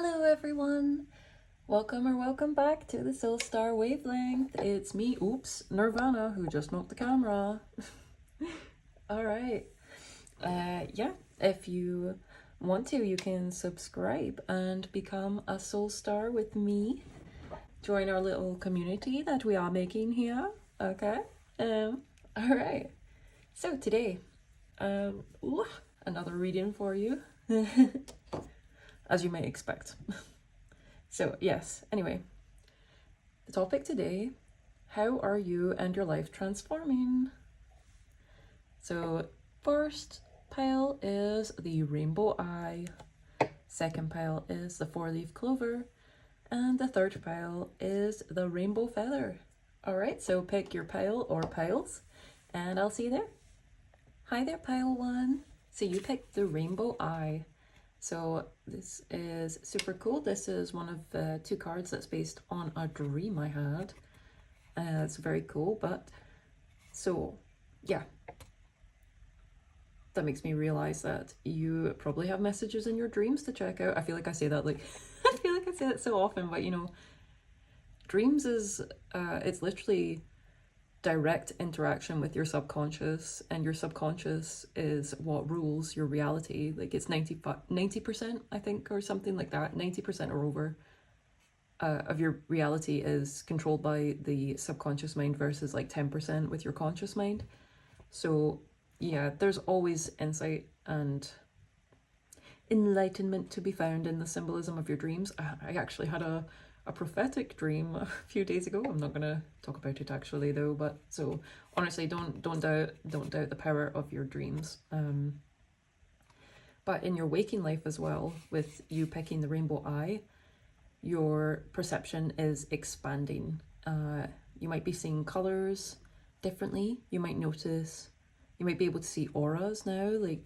Hello everyone! Welcome back to the Soul Star Wavelength. It's me, Nirvana, who just knocked the camera. Alright. Yeah, if you want to, you can subscribe and become a Soul Star with me. Join our little community that we are making here. Okay? Alright. So today, another reading for you. As you may expect. So yes, anyway, the topic today, how are you and your life transforming? So first pile is the rainbow eye, second pile is the four-leaf clover, and the third pile is the rainbow feather. All right, so pick your pile or piles and I'll see you there. Hi there, pile one. So you picked the rainbow eye. So this is super cool. This is one of the two cards that's based on a dream I had. It's very cool, but so yeah. That makes me realize that you probably have messages in your dreams to check out. I feel like I say that I feel like I say that so often, but you know, dreams is, it's literally direct interaction with your subconscious, and your subconscious is what rules your reality. Like it's 90%, I think, or something like that. 90% or over of your reality is controlled by the subconscious mind versus like 10% with your conscious mind. So yeah, there's always insight and enlightenment to be found in the symbolism of your dreams. I actually had a prophetic dream a few days ago. I'm not gonna talk about it actually though, but so honestly, don't doubt the power of your dreams. But in your waking life as well, with you picking the rainbow eye, your perception is expanding. You might be seeing colors differently. You might notice, you might be able to see auras now. Like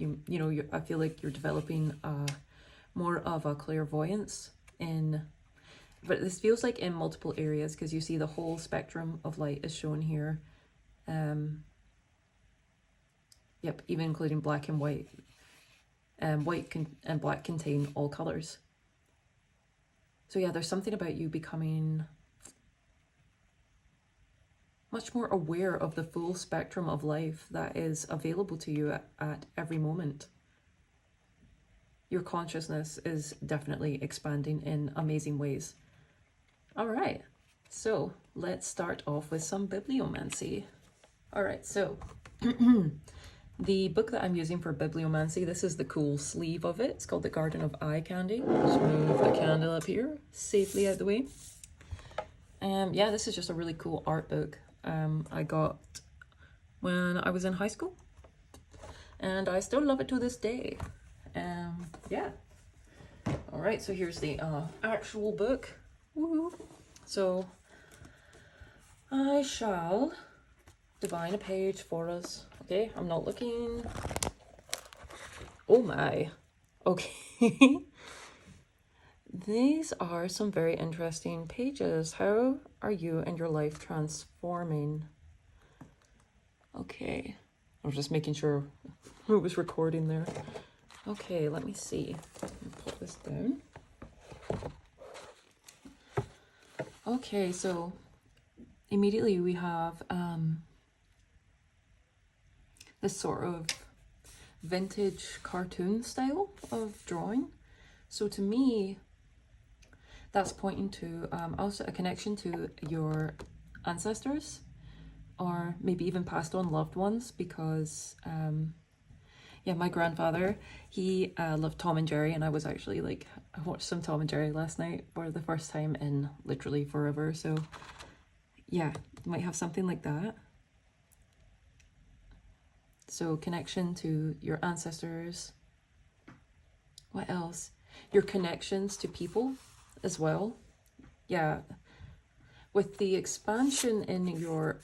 I feel like you're developing more of a clairvoyance in. But this feels like in multiple areas because you see the whole spectrum of light is shown here. Yep, even including black and white. White and black contain all colors. So yeah, there's something about you becoming much more aware of the full spectrum of life that is available to you at every moment. Your consciousness is definitely expanding in amazing ways. All right, so let's start off with some bibliomancy. All right, so the book that I'm using for bibliomancy, this is the cool sleeve of it. It's called The Garden of Eye Candy. Just move the candle up here, safely out the way. Yeah, this is just a really cool art book I got when I was in high school. And I still love it to this day. Yeah. All right, so here's the actual book. Woohoo. So I shall divine a page for us. Okay, I'm not looking. Oh my. Okay. These are some very interesting pages. How are you and your life transforming? Okay. I was just making sure it was recording there. Okay, let me see. Let me put this down. Okay, so immediately we have this sort of vintage cartoon style of drawing. So to me, that's pointing to also a connection to your ancestors, or maybe even passed on loved ones, because yeah, my grandfather, he loved Tom and Jerry, and I was actually like, I watched some Tom and Jerry last night for the first time in literally forever. So yeah, you might have something like that. So connection to your ancestors. What else? Your connections to people as well. Yeah, with the expansion in your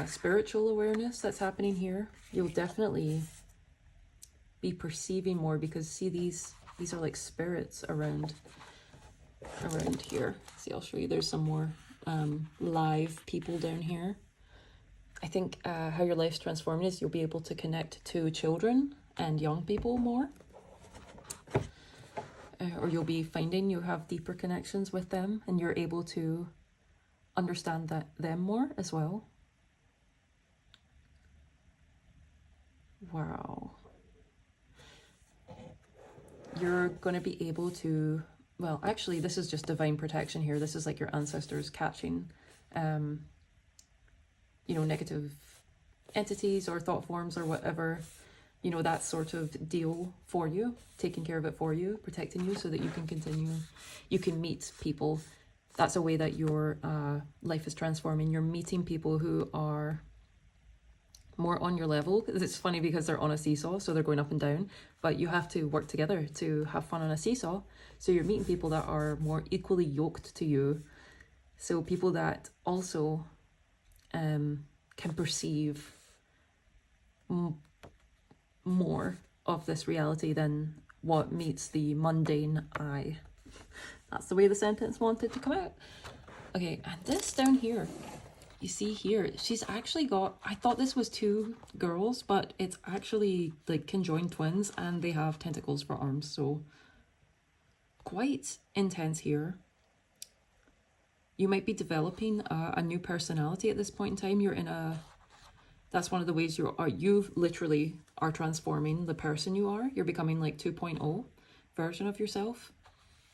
spiritual awareness that's happening here, you'll definitely be perceiving more, because see, these are like spirits around here. See, I'll show you, there's some more live people down here. I think how your life's transforming is you'll be able to connect to children and young people more. or you'll be finding you have deeper connections with them and you're able to understand them more as well. Wow. You're going to be able to, well, actually, this is just divine protection here. This is like your ancestors catching, negative entities or thought forms or whatever, that sort of deal for you, taking care of it for you, protecting you so that you can continue, you can meet people. That's a way that your life is transforming. You're meeting people who are more on your level. It's funny because they're on a seesaw, so they're going up and down, but you have to work together to have fun on a seesaw. So you're meeting people that are more equally yoked to you. So people that also can perceive more of this reality than what meets the mundane eye. That's the way the sentence wanted to come out. Okay, and this down here, you see here, she's actually got, I thought this was two girls, but it's actually like conjoined twins and they have tentacles for arms. So quite intense here. You might be developing a new personality at this point in time. You're in a, that's one of the ways you literally are transforming the person you are. You're becoming like 2.0 version of yourself.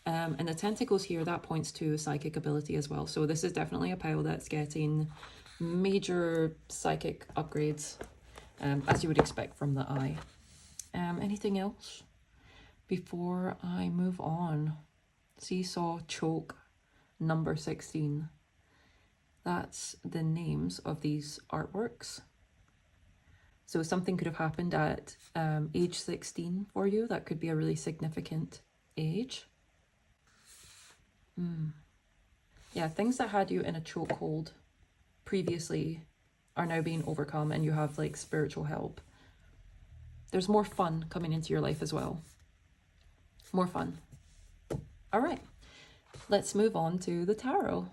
And the tentacles here, that points to psychic ability as well. So this is definitely a pile that's getting major psychic upgrades, as you would expect from the eye. Anything else before I move on? Seesaw Choke number 16. That's the names of these artworks. So something could have happened at age 16 for you. That could be a really significant age. Yeah, things that had you in a chokehold previously are now being overcome and you have like spiritual help. There's more fun coming into your life as well. More fun. All right, let's move on to the tarot.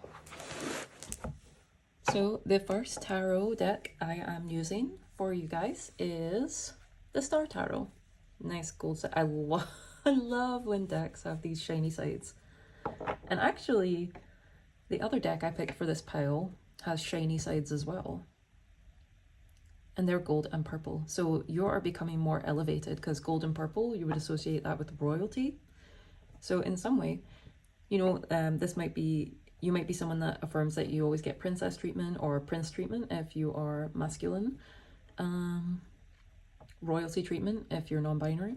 So the first tarot deck I am using for you guys is the Star Tarot. Nice gold set. I love when decks have these shiny sides. And actually, the other deck I picked for this pile has shiny sides as well. And they're gold and purple. So you are becoming more elevated because gold and purple, you would associate that with royalty. So in some way, this might be, you might be someone that affirms that you always get princess treatment or prince treatment if you are masculine. Royalty treatment if you're non-binary.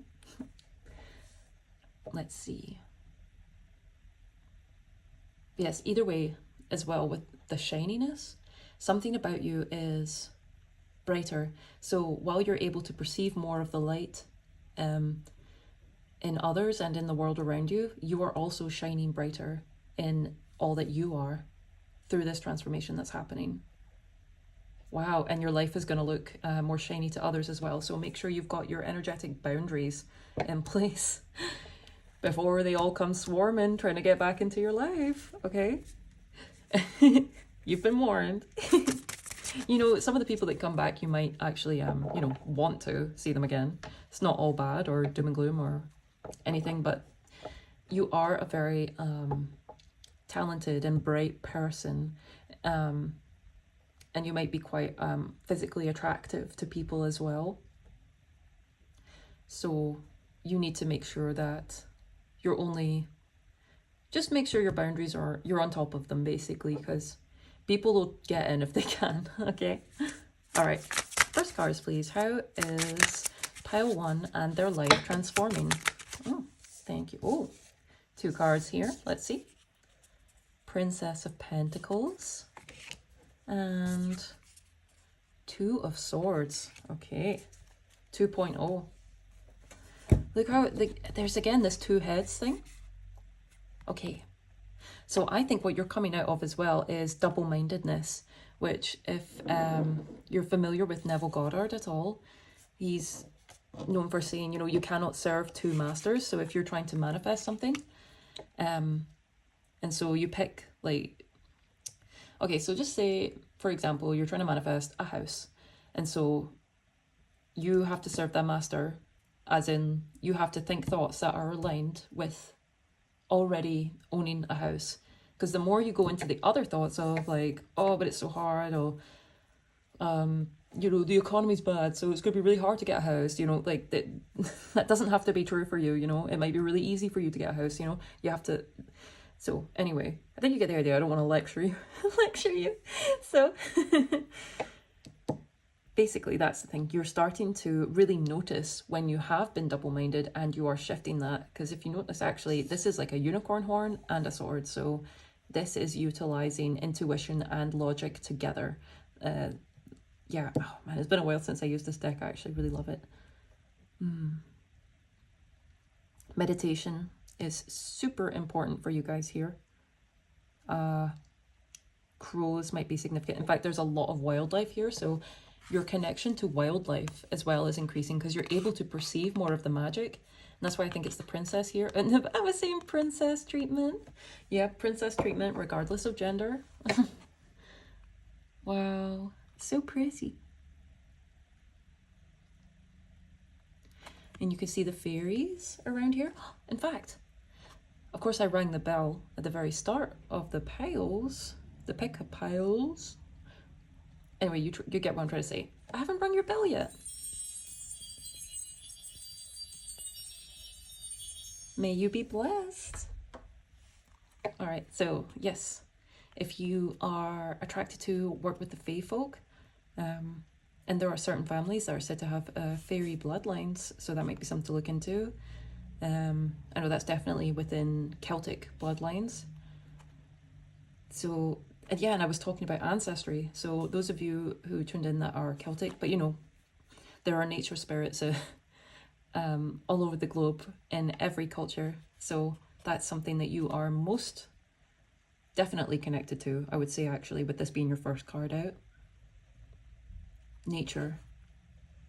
Let's see. Yes, either way as well with the shininess, something about you is brighter. So while you're able to perceive more of the light in others and in the world around you, you are also shining brighter in all that you are through this transformation that's happening. Wow, and your life is going to look more shiny to others as well. So make sure you've got your energetic boundaries in place before they all come swarming, trying to get back into your life, okay? You've been warned. Some of the people that come back, you might actually, want to see them again. It's not all bad or doom and gloom or anything, but you are a very talented and bright person. And you might be quite physically attractive to people as well. So you need to make sure that just make sure your boundaries you're on top of them basically, because people will get in if they can, okay? All right, first cards please. How is pile 1 and their life transforming? Oh, thank you. Oh, 2 cards here, let's see. Princess of Pentacles and 2 of Swords, okay. 2.0. Look how, there's again this 2 heads thing. Okay, so I think what you're coming out of as well is double-mindedness, which if you're familiar with Neville Goddard at all, he's known for saying, you cannot serve 2 masters. So if you're trying to manifest something, and so you pick okay, so just say, for example, you're trying to manifest a house, and so you have to serve that master, as in you have to think thoughts that are aligned with already owning a house. Because the more you go into the other thoughts of like, oh, but it's so hard, or you know, the economy's bad, so it's going to be really hard to get a house, you know, like that, that doesn't have to be true for you, you know, it might be really easy for you to get a house, you know, you have to. So anyway, I think you get the idea. I don't want to lecture you, So basically that's the thing. You're starting to really notice when you have been double-minded and you are shifting that. Because if you notice, actually, this is like a unicorn horn and a sword. So this is utilizing intuition and logic together. Yeah, oh man, it's been a while since I used this deck. I actually really love it. Meditation is super important for you guys here. Crows might be significant. In fact, there's a lot of wildlife here, so your connection to wildlife as well is increasing because you're able to perceive more of the magic. And that's why I think it's the princess here. And I was saying princess treatment. Yeah, princess treatment regardless of gender. Wow, so pretty. And you can see the fairies around here. In fact, of course, I rang the bell at the very start of the piles, the pick-up piles. Anyway, you get what I'm trying to say. I haven't rung your bell yet. May you be blessed. All right, so yes, if you are attracted to work with the fae folk, and there are certain families that are said to have fairy bloodlines, so that might be something to look into. I know that's definitely within Celtic bloodlines. So, and yeah, and I was talking about ancestry. So those of you who tuned in that are Celtic, but you know, there are nature spirits all over the globe in every culture. So that's something that you are most definitely connected to, I would say, actually, with this being your first card out. Nature.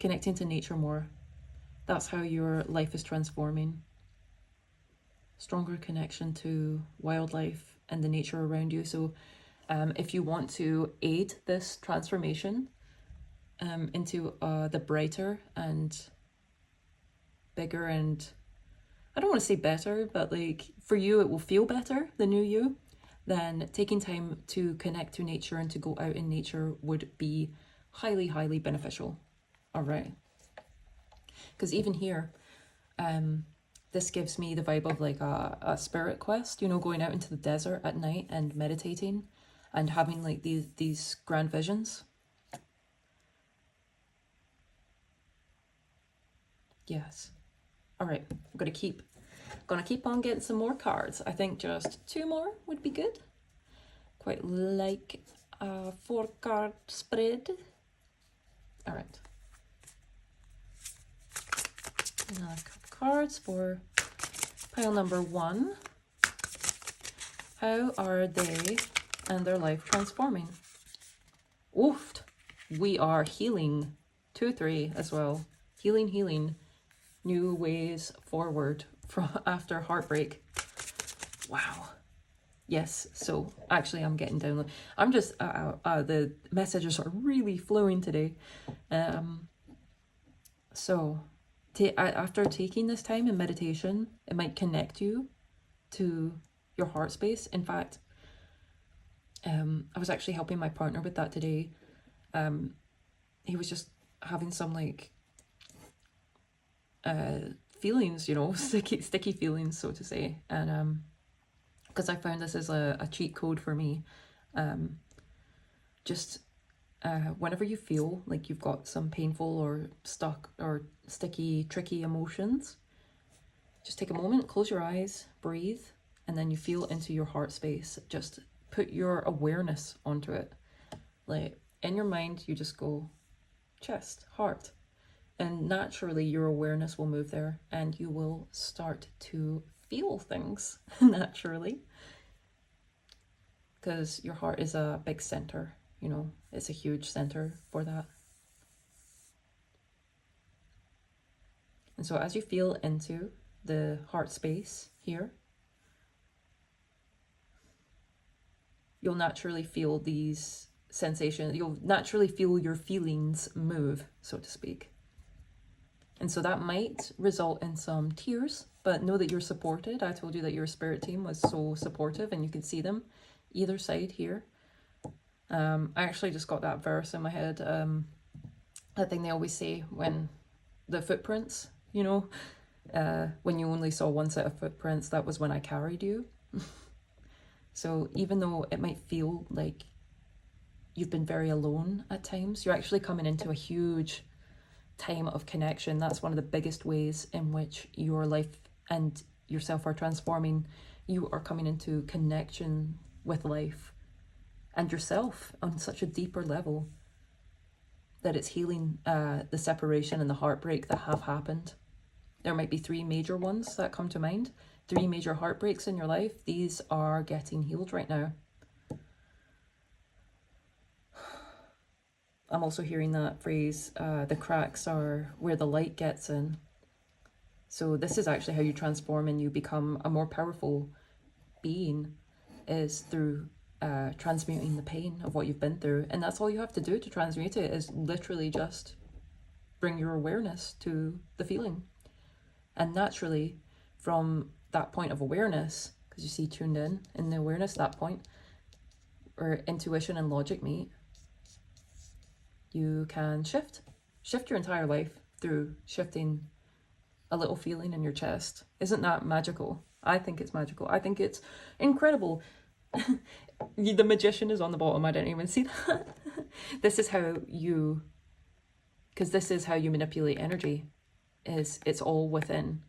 Connecting to nature more. That's how your life is transforming. Stronger connection to wildlife and the nature around you. So if you want to aid this transformation into the brighter and bigger and, I don't want to say better, but like for you it will feel better, the new you, then taking time to connect to nature and to go out in nature would be highly, highly beneficial. All right. Because even here, this gives me the vibe of like a spirit quest, you know, going out into the desert at night and meditating and having like these grand visions. Yes. All right, I'm gonna keep on getting some more cards. I think just 2 more would be good. Quite like a 4-card spread. All right. Another couple cards for pile number 1. How are they and their life transforming? Oof, we are healing. 2-3 as well. Healing. New ways forward from after heartbreak. Wow. Yes, so actually I'm getting down. I'm just, the messages are really flowing today. So after taking this time in meditation, it might connect you to your heart space. In fact, I was actually helping my partner with that today. He was just having some like feelings, you know, sticky feelings, so to say. And because I found this as a cheat code for me. Just whenever you feel like you've got some painful or stuck or sticky, tricky emotions, just take a moment, close your eyes, breathe, and then you feel into your heart space. Just put your awareness onto it. Like in your mind, you just go chest, heart, and naturally your awareness will move there and you will start to feel things naturally, because your heart is a big center, you know, it's a huge center for that. And so as you feel into the heart space here, you'll naturally feel these sensations, you'll naturally feel your feelings move, so to speak. And so that might result in some tears but know that you're supported. I told you that your spirit team was so supportive, and you can see them either side here. I actually just got that verse in my head. That thing they always say when the footprints, you know, when you only saw one set of footprints, that was when I carried you. So even though it might feel like you've been very alone at times, you're actually coming into a huge time of connection. That's one of the biggest ways in which your life and yourself are transforming. You are coming into connection with life and yourself on such a deeper level that it's healing the separation and the heartbreak that have happened. There might be 3 major ones that come to mind. 3 major heartbreaks in your life. These are getting healed right now. I'm also hearing that phrase, the cracks are where the light gets in. So this is actually how you transform and you become a more powerful being, is through transmuting the pain of what you've been through. And that's all you have to do to transmute it, is literally just bring your awareness to the feeling. And naturally, from that point of awareness, because you see tuned in the awareness, that point where intuition and logic meet, you can shift your entire life through shifting a little feeling in your chest. Isn't that magical? I think it's magical. I think it's incredible. The magician is on the bottom. I didn't even see that. This is how you, because this is how you manipulate energy, is it's all within.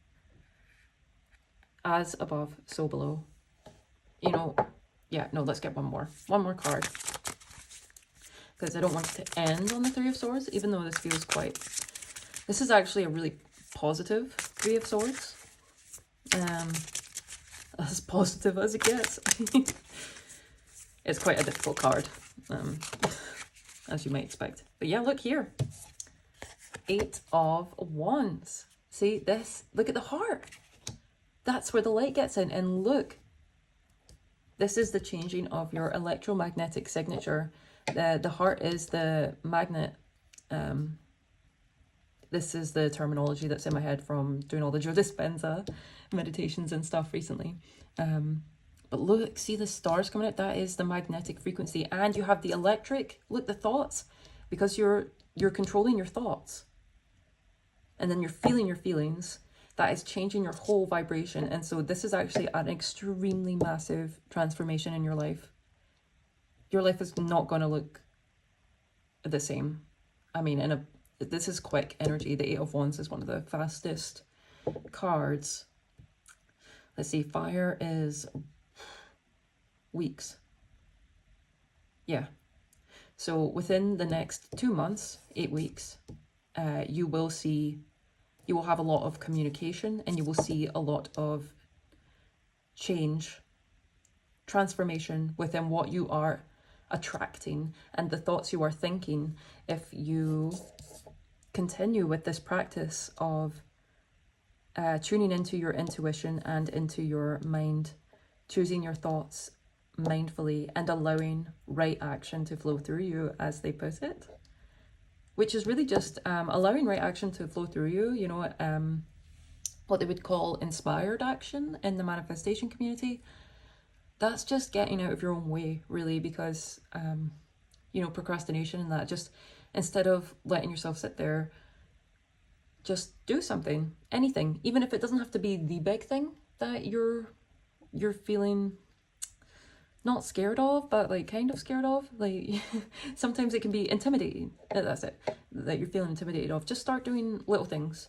As above, so below. You know, yeah, no, let's get one more card. Because I don't want it to end on the 3 of Swords, even though this feels quite... This is actually a really positive 3 of Swords. As positive as it gets. It's quite a difficult card, as you might expect. But yeah, look here. 8 of Wands. See this? Look at the heart. That's where the light gets in. And look, this is the changing of your electromagnetic signature. The heart is the magnet. This is the terminology that's in my head from doing all the Joe Dispenza meditations and stuff recently. But look, see the stars coming out? That is the magnetic frequency. And you have the electric. Look, the thoughts. Because you're controlling your thoughts. And then you're feeling your feelings. That is changing your whole vibration. And so this is actually an extremely massive transformation in your life. Your life is not going to look the same. I mean, this is quick energy. The 8 of Wands is one of the fastest cards. Let's see, fire is weeks. Yeah. So within the next 2 months, 8 weeks, you will have a lot of communication, and you will see a lot of change, transformation within what you are attracting and the thoughts you are thinking. If you continue with this practice of tuning into your intuition and into your mind, choosing your thoughts mindfully and allowing right action to flow through you, as they put it, which is really just allowing right action to flow through you, you know, what they would call inspired action in the manifestation community. That's just getting out of your own way, really, because, you know, procrastination and that, just instead of letting yourself sit there, just do something, anything, even if it doesn't have to be the big thing that you're feeling not scared of, but like kind of scared of. Like sometimes it can be intimidating. That's it, that you're feeling intimidated of. Just start doing little things,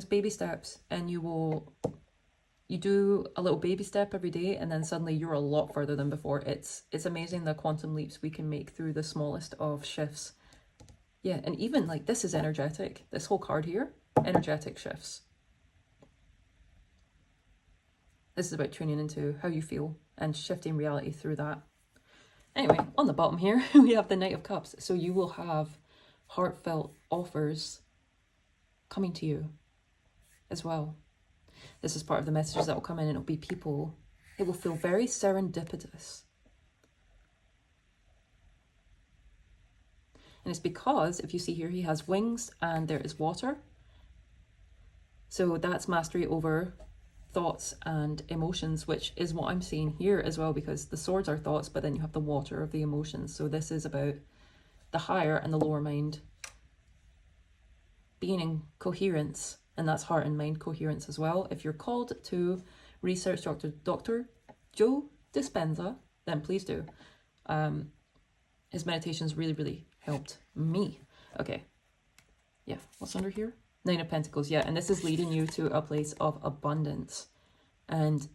baby steps, and you do a little baby step every day, and then suddenly you're a lot further than before. It's amazing the quantum leaps we can make through the smallest of shifts. Yeah, and even like this is energetic. This whole card here, energetic shifts. This is about tuning into how you feel and shifting reality through that. Anyway, on the bottom here, we have the Knight of Cups. So you will have heartfelt offers coming to you as well. This is part of the messages that will come in, and it'll be people. It will feel very serendipitous. And it's because, if you see here, he has wings and there is water. So that's mastery over thoughts and emotions, which is what I'm seeing here as well, because the swords are thoughts, but then you have the water of the emotions. So this is about the higher and the lower mind being in coherence, and that's heart and mind coherence as well. If you're called to research Dr. Joe Dispenza, then please do. His meditations really, really helped me. Okay. Yeah, what's under here? Nine of Pentacles, yeah, and this is leading you to a place of abundance and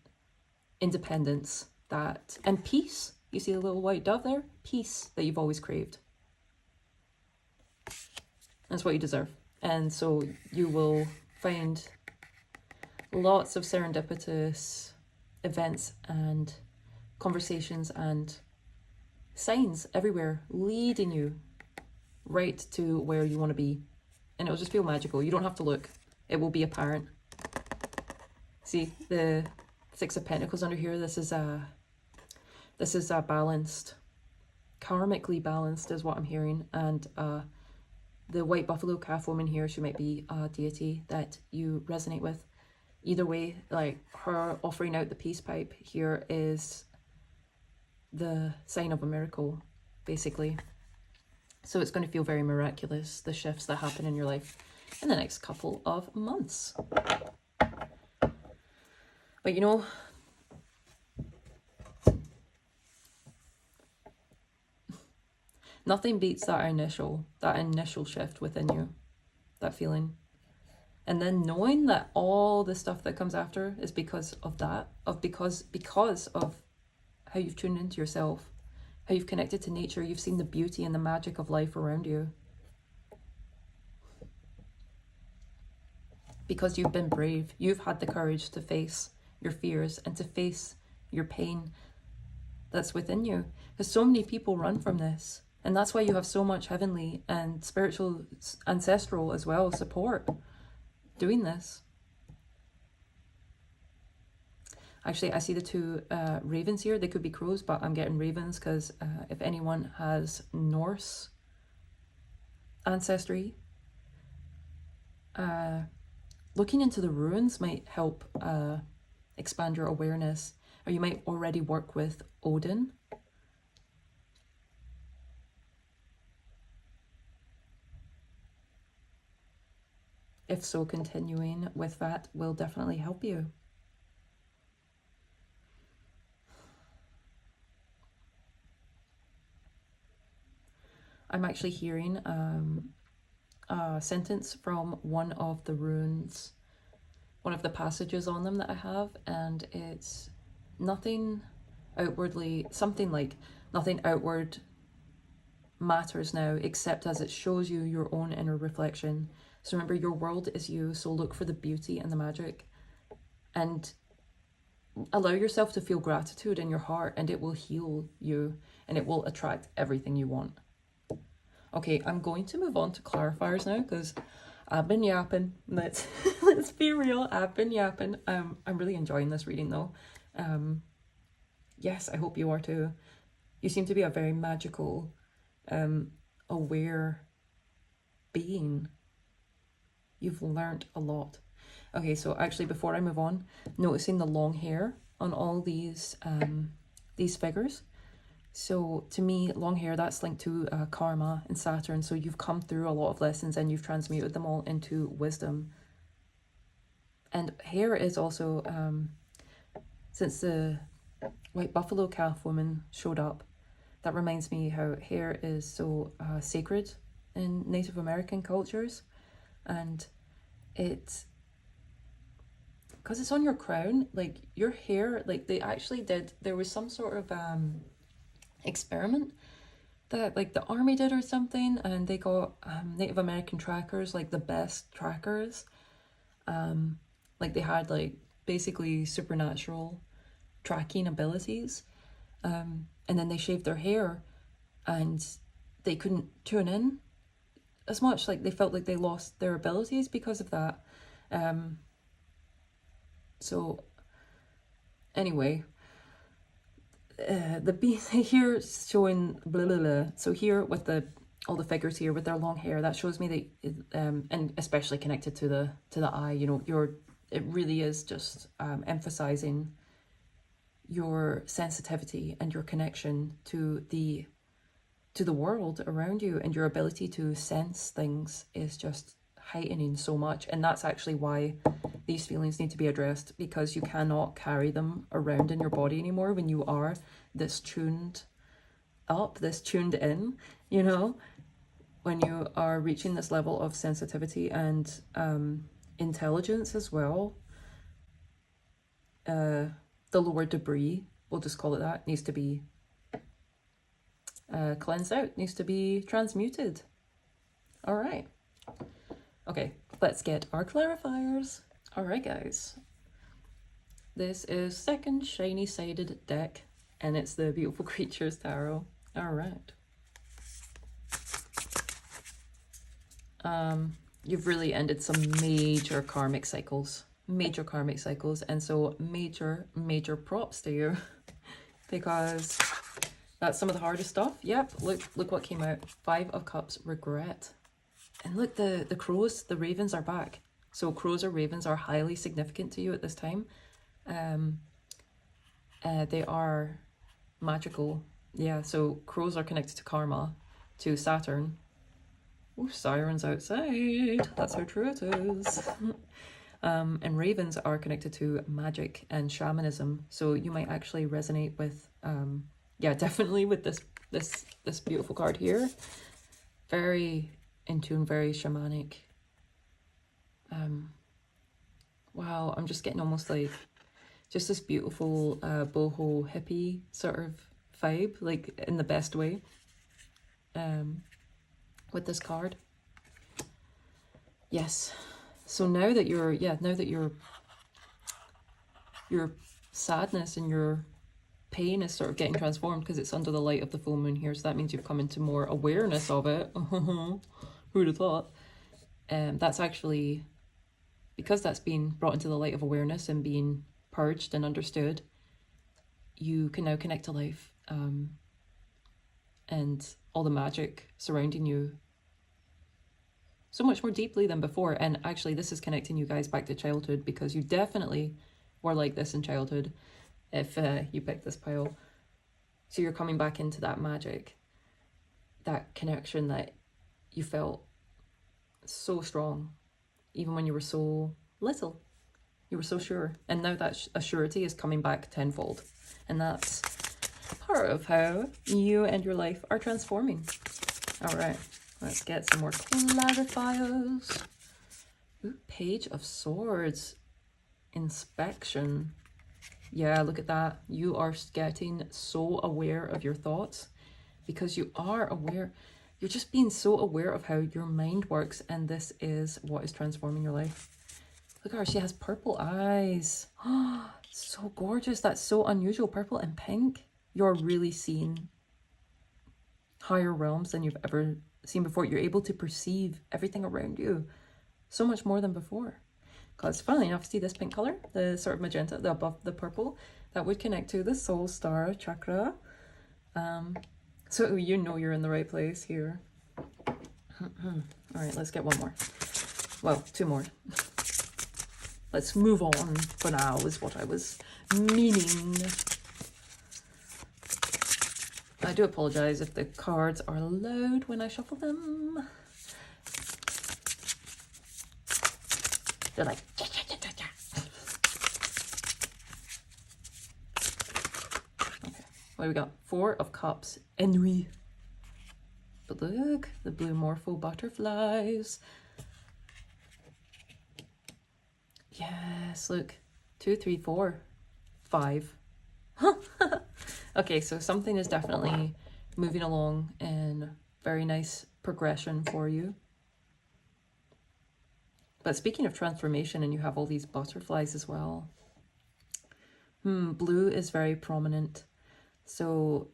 independence, that and peace. You see the little white dove there? Peace that you've always craved. That's what you deserve. And so you will find lots of serendipitous events and conversations and signs everywhere leading you right to where you want to be. And it'll just feel magical. You don't have to look. It will be apparent. See, the Six of Pentacles under here, this is balanced. Karmically balanced is what I'm hearing. And the white buffalo calf woman here, she might be a deity that you resonate with. Either way, like her offering out the peace pipe here is the sign of a miracle, basically. So it's going to feel very miraculous, the shifts that happen in your life in the next couple of months. But you know, nothing beats that initial shift within you, that feeling. And then knowing that all the stuff that comes after is because of that, because of how you've tuned into yourself, how you've connected to nature, you've seen the beauty and the magic of life around you. Because you've been brave, you've had the courage to face your fears and to face your pain that's within you. Because so many people run from this. And that's why you have so much heavenly and spiritual, ancestral as well support doing this. Actually, I see the two ravens here. They could be crows, but I'm getting ravens because if anyone has Norse ancestry, looking into the ruins might help expand your awareness. Or you might already work with Odin. If so, continuing with that will definitely help you. I'm actually hearing a sentence from one of the runes, one of the passages on them that I have, and it's nothing outwardly, something like nothing outward matters now except as it shows you your own inner reflection. So remember, your world is you, so look for the beauty and the magic and allow yourself to feel gratitude in your heart, and it will heal you and it will attract everything you want. Okay, I'm going to move on to clarifiers now because I've been yapping. Let's be real, I've been yapping. I'm really enjoying this reading though. Yes, I hope you are too. You seem to be a very magical, aware being. You've learned a lot. Okay, so actually before I move on, noticing the long hair on all these figures. So to me, long hair, that's linked to karma and Saturn. So you've come through a lot of lessons and you've transmuted them all into wisdom. And hair is also, since the white buffalo calf woman showed up, that reminds me how hair is so sacred in Native American cultures. And it's because it's on your crown, like your hair, like they actually did, there was some sort of experiment that like the army did or something, and they got Native American trackers, like the best trackers, like they had like basically supernatural tracking abilities, and then they shaved their hair and they couldn't tune in as much, like they felt like they lost their abilities because of that. So anyway, the beast here showing blah, blah, blah. So here with the all the figures here with their long hair, that shows me that, and especially connected to the eye, you know, it really is just emphasizing your sensitivity and your connection to the world around you, and your ability to sense things is just heightening so much. And that's actually why these feelings need to be addressed, because you cannot carry them around in your body anymore when you are this tuned up, this tuned in, you know, when you are reaching this level of sensitivity and intelligence as well. The lower debris, we'll just call it that, needs to be cleansed out, needs to be transmuted. All right. Okay, let's get our clarifiers. All right, guys. This is second shiny sided deck, and it's the Beautiful Creatures Tarot. All right. You've really ended some major karmic cycles. And so major props to you because that's some of the hardest stuff. Yep, look what came out. 5 of Cups, regret. And look, the crows, the ravens are back. So crows or ravens are highly significant to you at this time. They are magical. Yeah, so crows are connected to karma, to Saturn. Oh, sirens outside. That's how true it is. And ravens are connected to magic and shamanism. So you might actually resonate with, yeah, definitely with this beautiful card here. Very in tune, very shamanic. Wow, I'm just getting almost like just this beautiful boho hippie sort of vibe, like in the best way. With this card. Yes. So now that your sadness and your pain is sort of getting transformed because it's under the light of the full moon here, so that means you've come into more awareness of it. Who'd have thought? That's actually, because that's been brought into the light of awareness and being purged and understood, you can now connect to life, and all the magic surrounding you so much more deeply than before. And actually this is connecting you guys back to childhood, because you definitely were like this in childhood if you picked this pile. So you're coming back into that magic, that connection that you felt so strong even when you were so little. You were so sure, and now that assurity is coming back tenfold, and that's part of how you and your life are transforming. All right, let's get some more clarifiers. Ooh, Page of Swords. Inspection. Yeah, look at that. You are getting so aware of your thoughts, because you are aware. You're just being so aware of how your mind works, and this is what is transforming your life. Look at her, she has purple eyes. Oh, so gorgeous. That's so unusual. Purple and pink. You're really seeing higher realms than you've ever seen before. You're able to perceive everything around you so much more than before. Because funnily enough, see this pink color, the sort of magenta, the above the purple, that would connect to the soul star chakra. So you know you're in the right place here. All right, let's get one more. Well, 2 more. Let's move on for now, is what I was meaning. I do apologize if the cards are loud when I shuffle them. They're like... Okay, what do we got? 4 of Cups, Ennui. But look, the blue morpho butterflies. Yes, look. 2, 3, 4, 5. Okay, so something is definitely moving along in very nice progression for you. But speaking of transformation, and you have all these butterflies as well. Blue is very prominent. So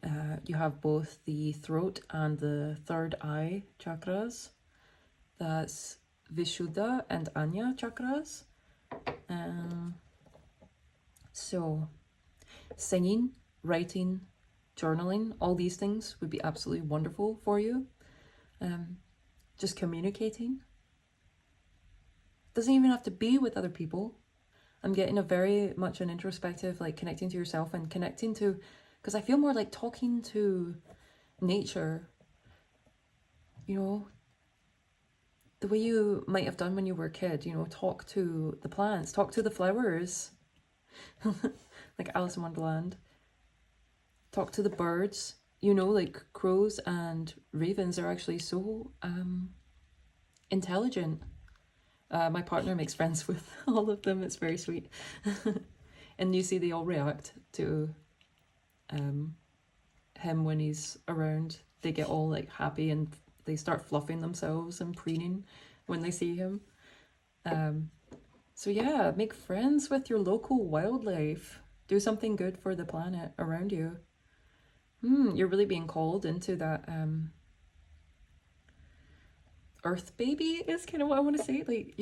you have both the throat and the third eye chakras. That's Vishuddha and Anya chakras. So singing, writing, journaling, all these things would be absolutely wonderful for you. Just communicating. Doesn't even have to be with other people. I'm getting a very much an introspective, like connecting to yourself and connecting to, because I feel more like talking to nature, you know, the way you might have done when you were a kid, you know, talk to the plants, talk to the flowers, like Alice in Wonderland, talk to the birds, you know, like crows and ravens are actually so intelligent. My partner makes friends with all of them. It's very sweet. And you see they all react to him when he's around. They get all like happy and they start fluffing themselves and preening when they see him. So yeah, make friends with your local wildlife. Do something good for the planet around you. You're really being called into that earth baby is kind of what I want to say. Like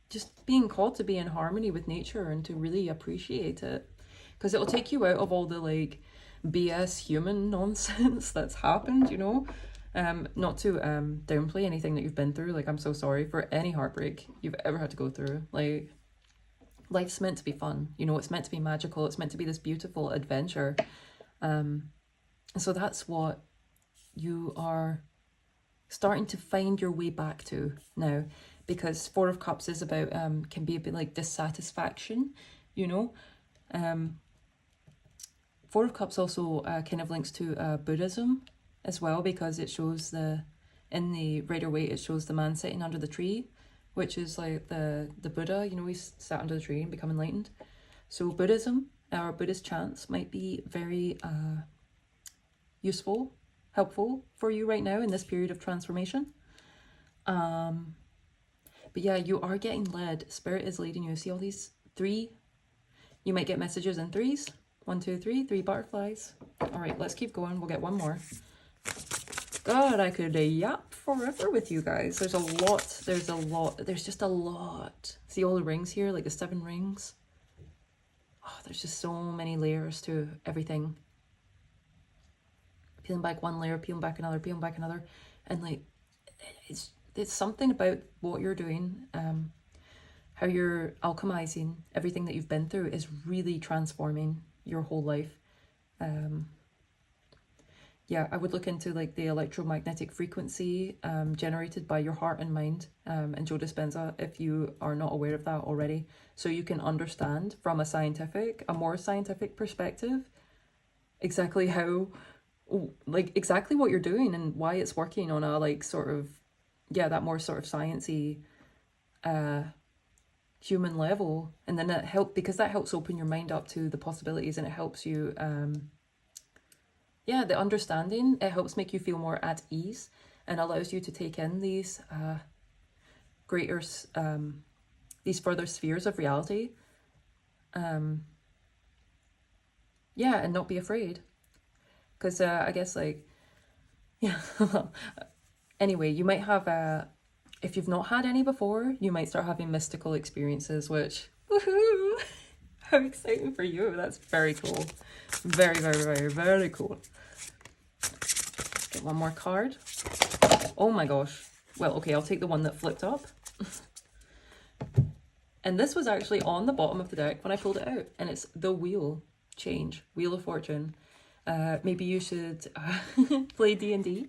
just being called to be in harmony with nature and to really appreciate it, because it'll take you out of all the like BS human nonsense that's happened, you know. Not to downplay anything that you've been through. Like, I'm so sorry for any heartbreak you've ever had to go through. Like, life's meant to be fun, you know. It's meant to be magical. It's meant to be this beautiful adventure. So that's what you are starting to find your way back to now, because Four of Cups is about can be a bit like dissatisfaction, you know. Four of Cups also kind of links to Buddhism as well, because it shows in the Rider-Waite it shows the man sitting under the tree, which is like the Buddha, you know, he sat under the tree and become enlightened. So Buddhism or Buddhist chants might be very useful, helpful for you right now in this period of transformation. But yeah, you are getting led. Spirit is leading you. See all these three? You might get messages in threes. 1, 2, 3, 3 butterflies. All right, let's keep going. We'll get one more. God, I could yap forever with you guys. There's a lot. There's just a lot. See all the rings here, like the 7 rings? Oh, there's just so many layers to everything. Peeling back one layer, peeling back another, peeling back another. And like, it's something about what you're doing, how you're alchemizing everything that you've been through is really transforming your whole life. Yeah, I would look into like the electromagnetic frequency generated by your heart and mind, and Joe Dispenza, if you are not aware of that already, so you can understand from a more scientific perspective, exactly how, like exactly what you're doing and why it's working on a like sort of, yeah, that more sort of sciencey human level. And then because that helps open your mind up to the possibilities, and it helps you yeah, the understanding, it helps make you feel more at ease and allows you to take in these greater these further spheres of reality, yeah, and not be afraid, because I guess like, yeah. Anyway, you might have if you've not had any before, you might start having mystical experiences, which, woohoo, how exciting for you. That's very cool. Very, very, very, very cool. Get one more card. Oh my gosh. Well, okay, I'll take the one that flipped up. And this was actually on the bottom of the deck when I pulled it out, and it's the Wheel Change, Wheel of Fortune. Maybe you should play D&D.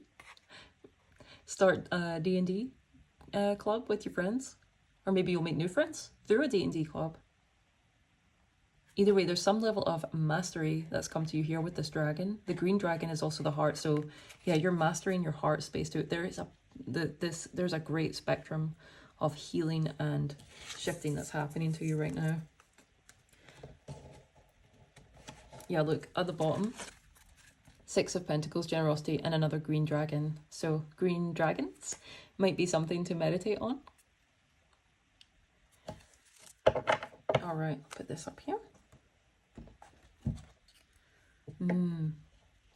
Start a D&D club with your friends, or maybe you'll make new friends through a D&D club. Either way, there's some level of mastery that's come to you here with this dragon. The green dragon is also the heart, so yeah, you're mastering your heart space too. There's a great spectrum of healing and shifting that's happening to you right now. Yeah, look at the bottom. 6 of Pentacles, generosity, and another green dragon. So green dragons might be something to meditate on. All right, put this up here. And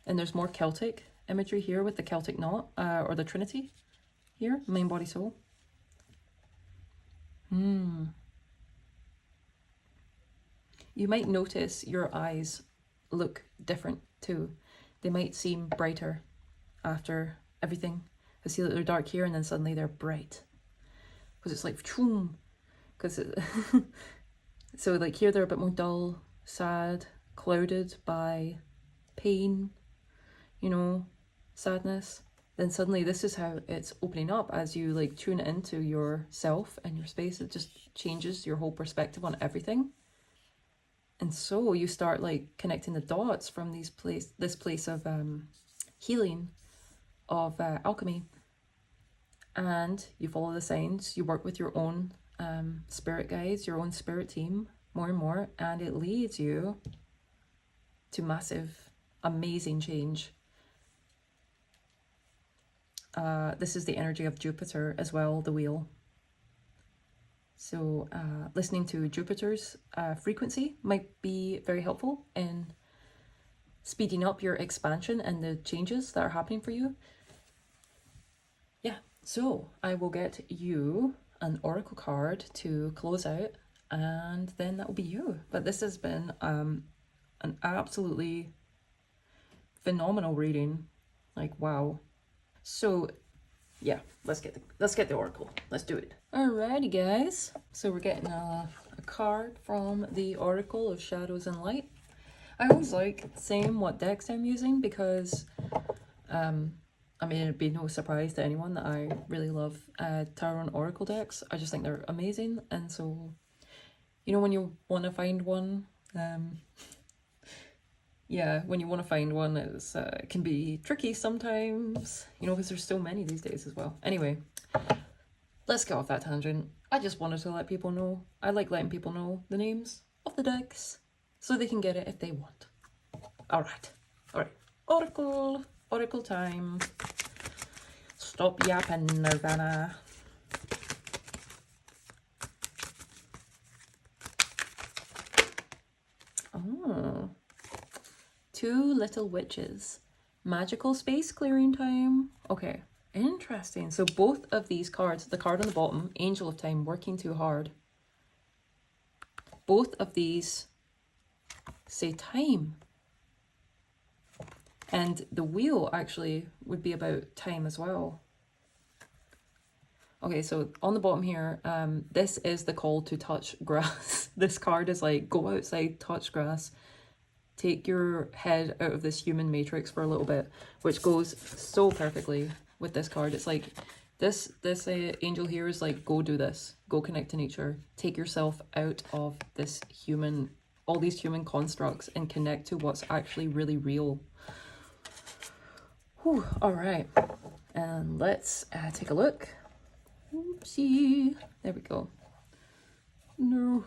there's more Celtic imagery here with the Celtic knot, or the Trinity here, mind, body, soul. You might notice your eyes look different too. They might seem brighter. after everything. I see that they're dark here and then suddenly they're bright. Because it's like, because so like here they're a bit more dull, sad, clouded by pain, you know, sadness. Then suddenly this is how it's opening up as you like tune into yourself and your space. It just changes your whole perspective on everything. And so you start like connecting the dots from this place of healing, of alchemy, and you follow the signs. You work with your own spirit guides, your own spirit team, more and more, and it leads you to massive, amazing change. This is the energy of Jupiter as well, the wheel. So listening to Jupiter's frequency might be very helpful in speeding up your expansion and the changes that are happening for you. Yeah, so I will get you an oracle card to close out, and then that will be you. But this has been an absolutely phenomenal reading. Like, wow. So yeah, let's get the oracle. Let's do it. Alrighty, guys. So we're getting a card from the Oracle of Shadows and Light. I always like saying what decks I'm using because, I mean, it'd be no surprise to anyone that I really love Tarot and Oracle decks. I just think they're amazing, and so, you know, when you want to find one, yeah, when you want to find one, it can be tricky sometimes, you know, because there's so many these days as well. Anyway, let's get off that tangent. I just wanted to let people know. I like letting people know the names of the decks so they can get it if they want. All right. Oracle time. Stop yapping, Nirvana. Oh. Two Little Witches. Magical space clearing time. Okay, interesting. So both of these cards, the card on the bottom, Angel of Time, working too hard. Both of these say time. And the wheel actually would be about time as well. Okay, so on the bottom here, this is the call to touch grass. This card is like, go outside, touch grass. Take your head out of this human matrix for a little bit, which goes so perfectly with this card. It's like, this angel here is like, go do this. Go connect to nature. Take yourself out of this human, all these human constructs, and connect to what's actually really real. Whew, all right. And let's take a look. Oopsie. There we go. No.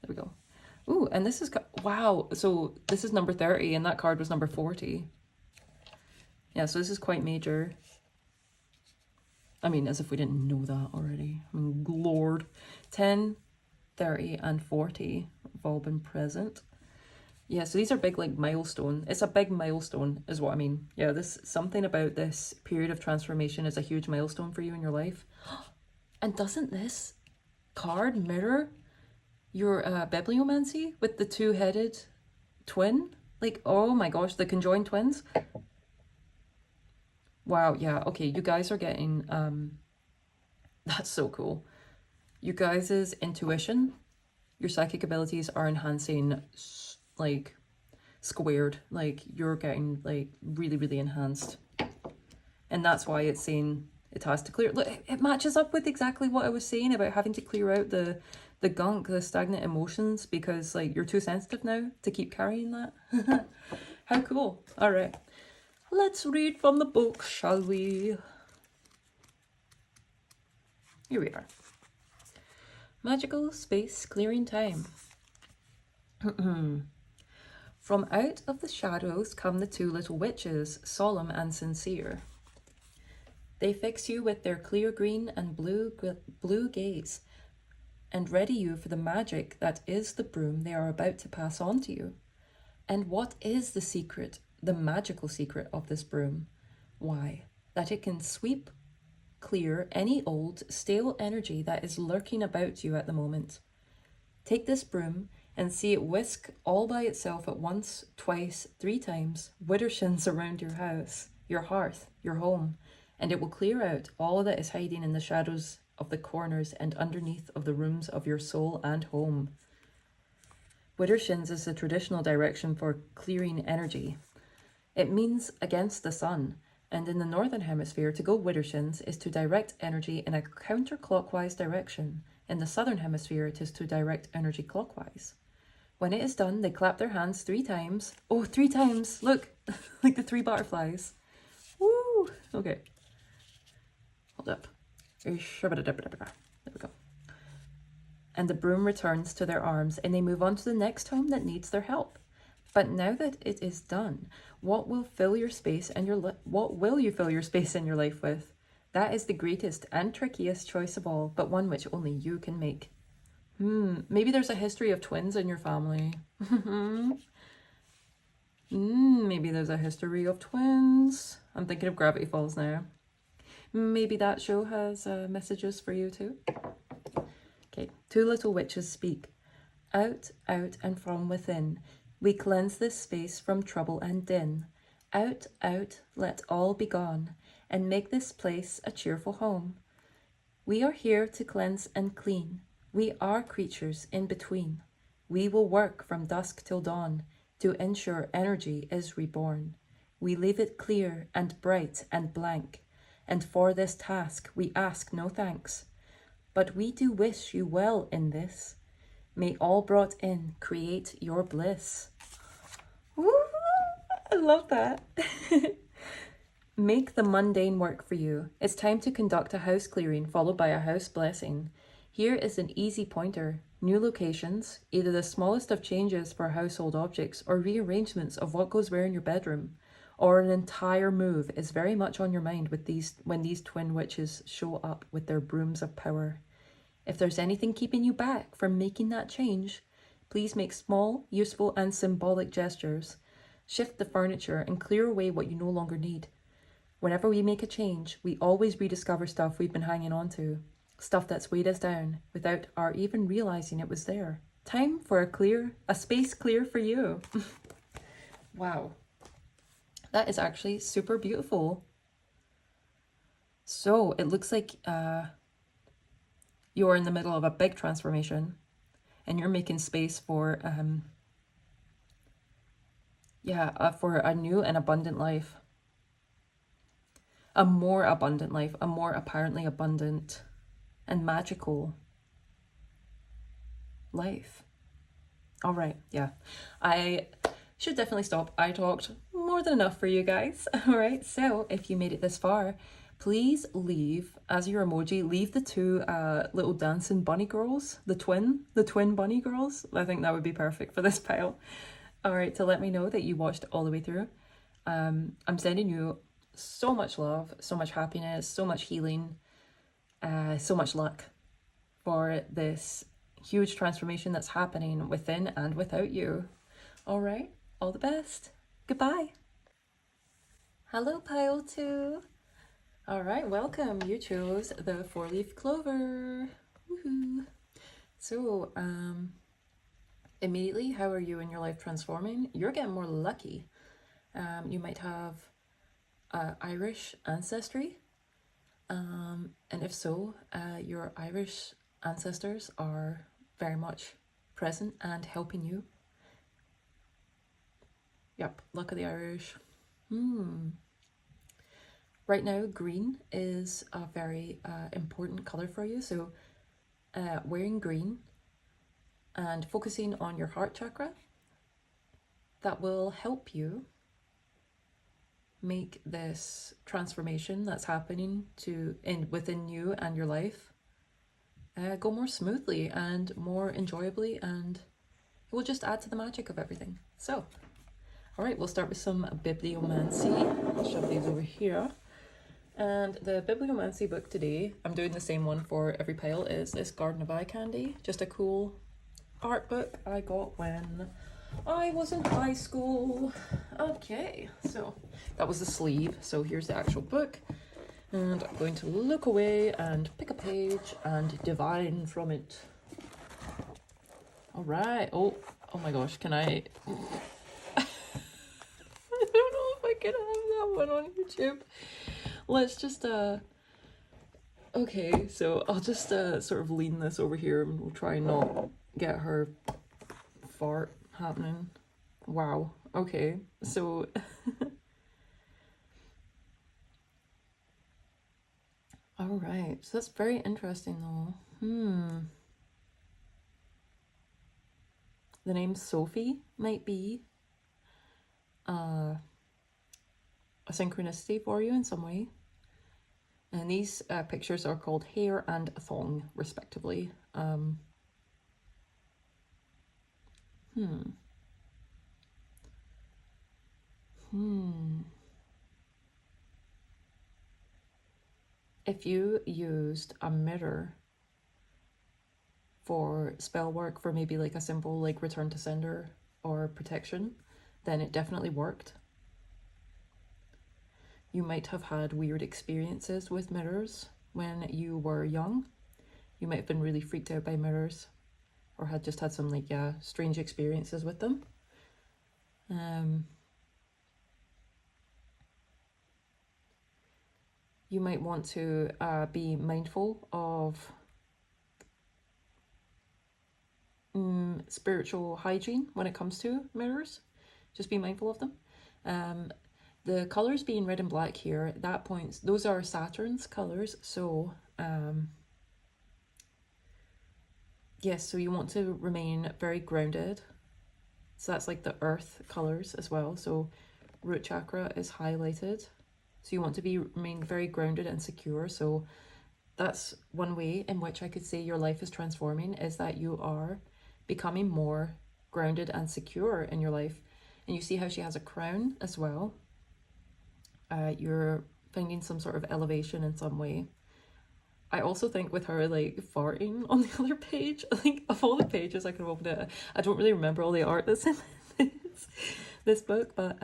There we go. Ooh, and this is, wow, so this is number 30 and that card was number 40. Yeah, so this is quite major. I mean, as if we didn't know that already. I mean, Lord. 10, 30, and 40 have all been present. Yeah, so these are big, like, milestone. It's a big milestone is what I mean. Yeah, something about this period of transformation is a huge milestone for you in your life. And doesn't this card mirror your bibliomancy with the two-headed twin? Like, oh my gosh, the conjoined twins. Wow, yeah, okay, you guys are getting, that's so cool. You guys' intuition, your psychic abilities are enhancing, like, squared. Like, you're getting, like, really, really enhanced. And that's why it's saying it has to clear. Look, it matches up with exactly what I was saying about having to clear out the gunk, the stagnant emotions, because like you're too sensitive now to keep carrying that. How cool. All right, let's read from the book, shall we? Here we are. Magical space clearing time. From out of the shadows come the two little witches, solemn and sincere. They fix you with their clear green and blue gaze, and ready you for the magic that is the broom they are about to pass on to you. And what is the secret, the magical secret of this broom? Why, that it can sweep clear any old, stale energy that is lurking about you at the moment. Take this broom and see it whisk all by itself at once, twice, 3 times, widdershins around your house. your hearth, your home, and it will clear out all that is hiding in the shadows of the corners and underneath of the rooms of your soul and home. Widdershins is the traditional direction for clearing energy. It means against the sun, and in the northern hemisphere, to go Widdershins is to direct energy in a counterclockwise direction. In the southern hemisphere, it is to direct energy clockwise. When it is done, they clap their hands 3 times. Oh, 3 times! Look! Like the 3 butterflies. Woo! Okay. Hold up. There we go. And the broom returns to their arms, and they move on to the next home that needs their help. But now that it is done, what will you fill your space in your life with? That is the greatest and trickiest choice of all, but one which only you can make. Maybe there's a history of twins in your family. Maybe there's a history of twins. I'm thinking of Gravity Falls now. Maybe that show has messages for you too. Okay, 2 little witches speak. Out, out, and from within. We cleanse this space from trouble and din. Out, out, let all be gone, and make this place a cheerful home. We are here to cleanse and clean. We are creatures in between. We will work from dusk till dawn to ensure energy is reborn. We leave it clear and bright and blank, and for this task we ask no thanks. But we do wish you well in this. May all brought in create your bliss. Woo! I love that. Make the mundane work for you. It's time to conduct a house clearing followed by a house blessing. Here is an easy pointer. New locations, either the smallest of changes for household objects or rearrangements of what goes where in your bedroom, or an entire move is very much on your mind when these twin witches show up with their brooms of power. If there's anything keeping you back from making that change, please make small, useful, and symbolic gestures. Shift the furniture and clear away what you no longer need. Whenever we make a change, we always rediscover stuff we've been hanging on to, stuff that's weighed us down without our even realizing it was there. Time for a space clear for you. Wow. That is actually super beautiful. So it looks like you're in the middle of a big transformation and you're making space for for a new and abundant life. A more abundant life, a more apparently abundant and magical life. All right, yeah. I should definitely stop. I talked more than enough for you guys. All right, so if you made it this far, please leave, as your emoji, leave the 2 little dancing bunny girls, the twin bunny girls. I think that would be perfect for this pile. All right, to let me know that you watched all the way through. I'm sending you so much love, so much happiness, so much healing, so much luck for this huge transformation that's happening within and without you. All right, all the best. Goodbye. Hello, pile 2. All right, welcome. You chose the 4-leaf clover. Woohoo! So, immediately, how are you in your life transforming? You're getting more lucky. You might have Irish ancestry. And if so, your Irish ancestors are very much present and helping you. Yep, luck of the Irish. Right now, green is a very important color for you. So wearing green and focusing on your heart chakra, that will help you make this transformation that's happening within you and your life go more smoothly and more enjoyably, and it will just add to the magic of everything. So, all right, we'll start with some bibliomancy. I'll shove these over here. And the bibliomancy book today, I'm doing the same one for every pile, is this Garden of Eye Candy. Just a cool art book I got when I was in high school. Okay, so that was the sleeve. So here's the actual book. And I'm going to look away and pick a page and divine from it. All right. Oh my gosh, can I? I don't know if I can have one on YouTube. Let's just okay, so I'll just sort of lean this over here and we'll try and not get her fart happening. Wow. Okay, so all right, so that's very interesting though. The name Sophie might be a synchronicity for you in some way. And these pictures are called Hair and Thong, respectively. If you used a mirror for spell work, for maybe like a simple like return to sender or protection, then it definitely worked. You might have had weird experiences with mirrors when you were young. You might have been really freaked out by mirrors, or had just had some like, yeah, strange experiences with them. You might want to be mindful of spiritual hygiene when it comes to mirrors. Just be mindful of them. The colors being red and black here, that points, those are Saturn's colors. So yes, so you want to remain very grounded. So that's like the earth colors as well. So root chakra is highlighted. So you want to remain very grounded and secure. So that's one way in which I could say your life is transforming, is that you are becoming more grounded and secure in your life. And you see how she has a crown as well. You're finding some sort of elevation in some way. I also think with her like farting on the other page, like of all the pages I could have opened it, I don't really remember all the art that's in this book, but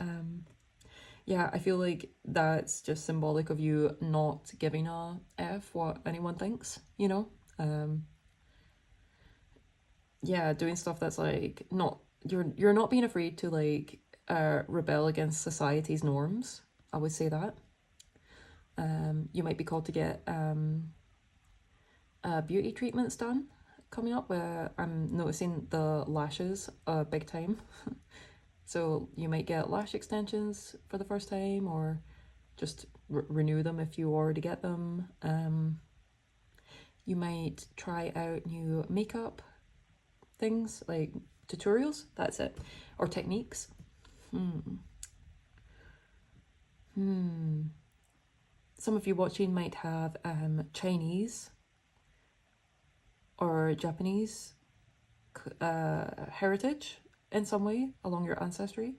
yeah, I feel like that's just symbolic of you not giving a F what anyone thinks, you know? Yeah, doing stuff that's like not, you're not being afraid to like rebel against society's norms. I would say that. You might be called to get beauty treatments done coming up, where I'm noticing the lashes big time. So you might get lash extensions for the first time, or just renew them if you already get them. You might try out new makeup things, like tutorials, that's it, or techniques. Some of you watching might have Chinese or Japanese heritage in some way along your ancestry.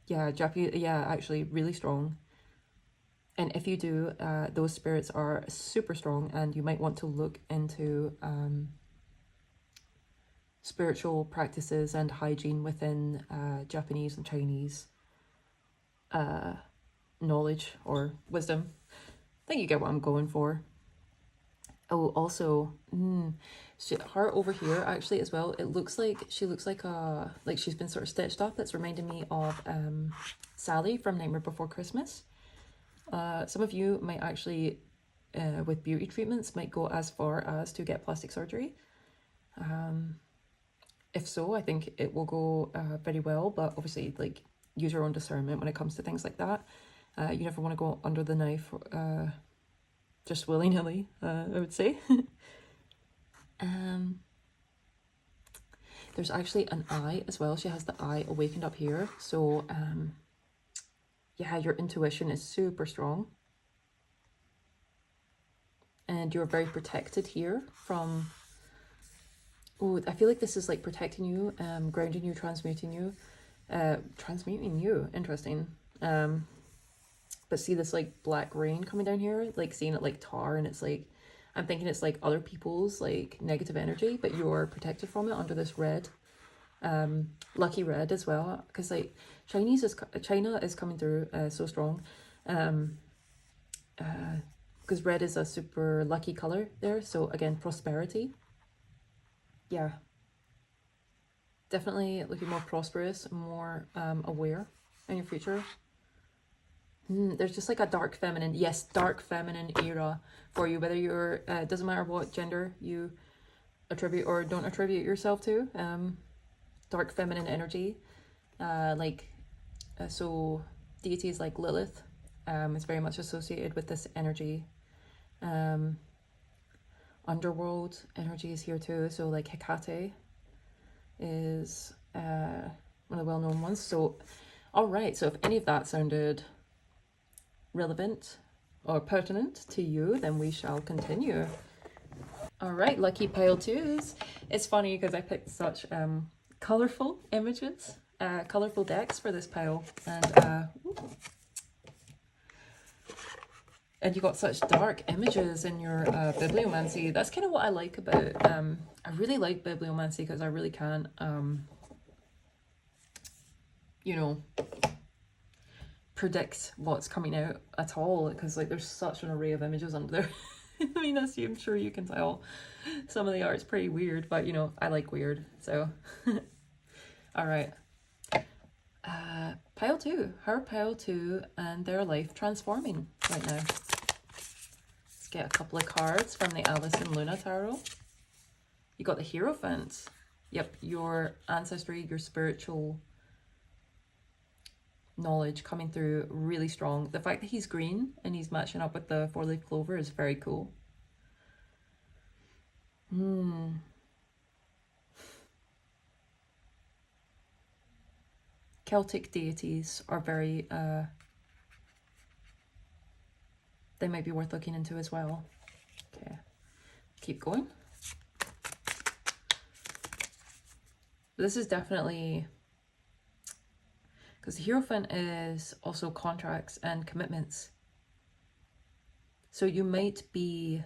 Yeah, yeah, actually really strong. And if you do, those spirits are super strong, and you might want to look into spiritual practices and hygiene within Japanese and Chinese knowledge or wisdom. I think you get what I'm going for. Oh, also, her over here actually as well, it looks like she looks like she's been sort of stitched up. It's reminding me of Sally from Nightmare Before Christmas. Some of you might actually, with beauty treatments, might go as far as to get plastic surgery. If so, I think it will go very well, but obviously, like, use your own discernment when it comes to things like that. You never want to go under the knife just willy-nilly, I would say. There's actually an eye as well. She has the eye awakened up here. So, yeah, your intuition is super strong. And you're very protected here from... Oh, I feel like this is like protecting you, grounding you, transmuting you. Interesting. But see this like black rain coming down here, like seeing it like tar, and it's like, I'm thinking it's like other people's like negative energy, but you're protected from it under this red, lucky red as well, because like China is coming through so strong, because red is a super lucky color there. So again, prosperity. Yeah, definitely looking more prosperous, more aware in your future. There's just like a dark feminine, yes, dark feminine era for you, whether you're, it doesn't matter what gender you attribute or don't attribute yourself to. Dark feminine energy, so deities like Lilith is very much associated with this energy. Underworld energy is here too, so like Hecate is one of the well-known ones. So all right, so if any of that sounded relevant or pertinent to you, then we shall continue. All right, lucky pile twos. It's funny because I picked such colorful images, colorful decks for this pile, and you got such dark images in your bibliomancy. That's kind of what I like about, I really like bibliomancy because I really can't, you know, predict what's coming out at all, because like there's such an array of images under there. I mean, as I'm sure you can tell, some of the art's pretty weird, but you know, I like weird, so. All right. Pile two, her pile two and their life transforming right now. Let's get a couple of cards from the Alice and Luna Tarot. You got the Hierophant. Yep, your ancestry, your spiritual knowledge coming through really strong. The fact that he's green and he's matching up with the four-leaf clover is very cool. Celtic deities are very, they might be worth looking into as well. Okay, keep going. This is definitely, because the Hierophant is also contracts and commitments. So you might be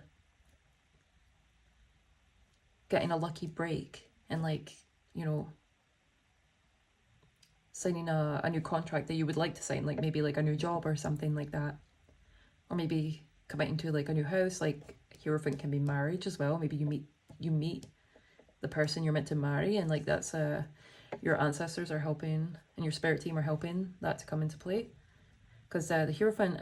getting a lucky break and like, you know, signing a new contract that you would like to sign, like maybe like a new job or something like that. Or maybe committing to like a new house. Like Hierophant can be marriage as well. Maybe you meet the person you're meant to marry, and like that's your ancestors are helping and your spirit team are helping that to come into play. Because the Hierophant,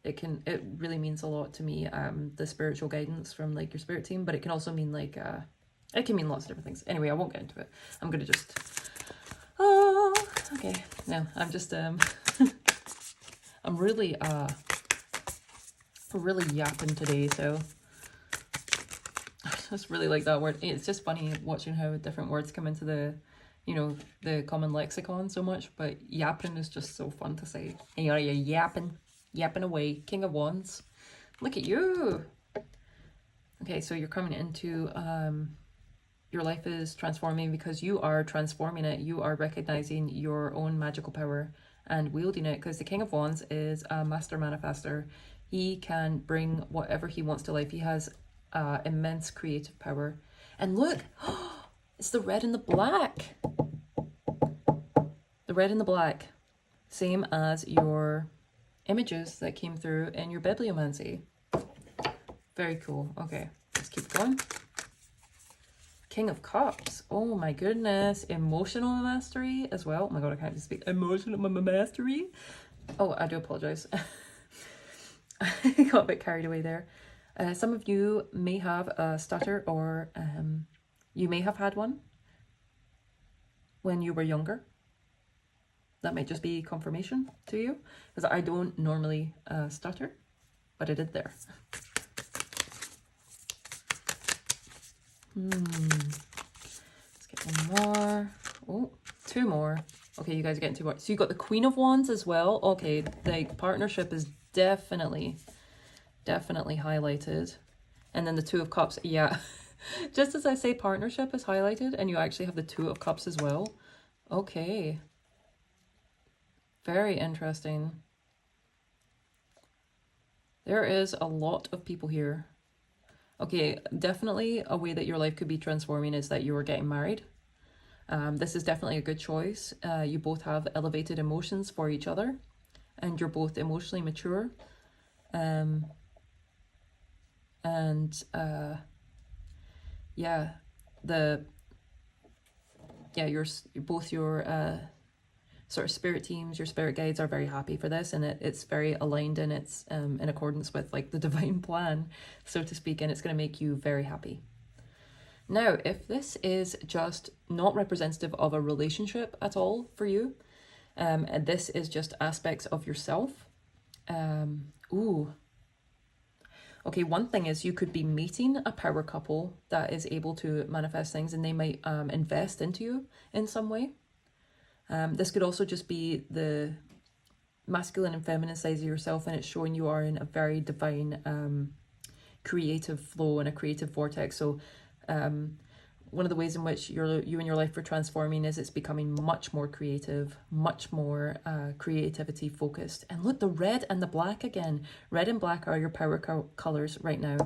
it really means a lot to me, the spiritual guidance from like your spirit team, but it can also mean like, it can mean lots of different things. Anyway, I won't get into it. I'm gonna just, oh, okay, no, I'm just, I'm really yapping today, so I just really like that word. It's just funny watching how different words come into the, you know, the common lexicon so much, but yapping is just so fun to say. And you're yapping away. King of Wands. Look at you. Okay, so you're coming into, your life is transforming because you are transforming it. You are recognizing your own magical power and wielding it, because the King of Wands is a master manifester. He can bring whatever he wants to life. He has immense creative power. And look, it's the red and the black. The red and the black. Same as your images that came through in your bibliomancy. Very cool. Okay, let's keep going. King of Cups. Oh my goodness. Emotional mastery as well. Oh my god, I can't even speak. Emotional mastery. Oh, I do apologize. I got a bit carried away there. Some of you may have a stutter, or you may have had one when you were younger. That might just be confirmation to you, because I don't normally stutter, but I did there. Let's get one more. Oh, two more. Okay, you guys are getting two more. So you got the Queen of Wands as well. Okay, the partnership is definitely highlighted. And then the Two of Cups. Yeah, just as I say partnership is highlighted, and you actually have the Two of Cups as well. Okay. Very interesting. There is a lot of people here. Okay, definitely a way that your life could be transforming is that you are getting married. This is definitely a good choice. You both have elevated emotions for each other, and you're both emotionally mature. Both your sort of spirit teams, your spirit guides are very happy for this, and it's very aligned and it's in accordance with like the divine plan, so to speak, and it's going to make you very happy. Now, if this is just not representative of a relationship at all for you, and this is just aspects of yourself, okay, one thing is you could be meeting a power couple that is able to manifest things, and they might invest into you in some way. This could also just be the masculine and feminine sides of yourself, and it's showing you are in a very divine creative flow and a creative vortex. So one of the ways in which you and your life are transforming is it's becoming much more creative, much more creativity focused. And look, the red and the black again. Red and black are your power colors right now.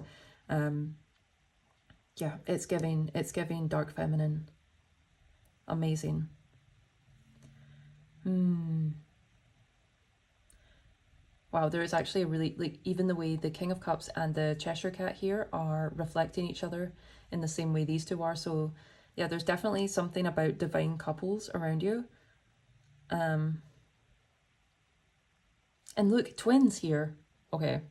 Yeah, it's giving dark feminine. Amazing. Wow, there is actually a really, like, even the way the King of Cups and the Cheshire Cat here are reflecting each other in the same way these two are. So yeah, there's definitely something about divine couples around you. And look, twins here. Okay.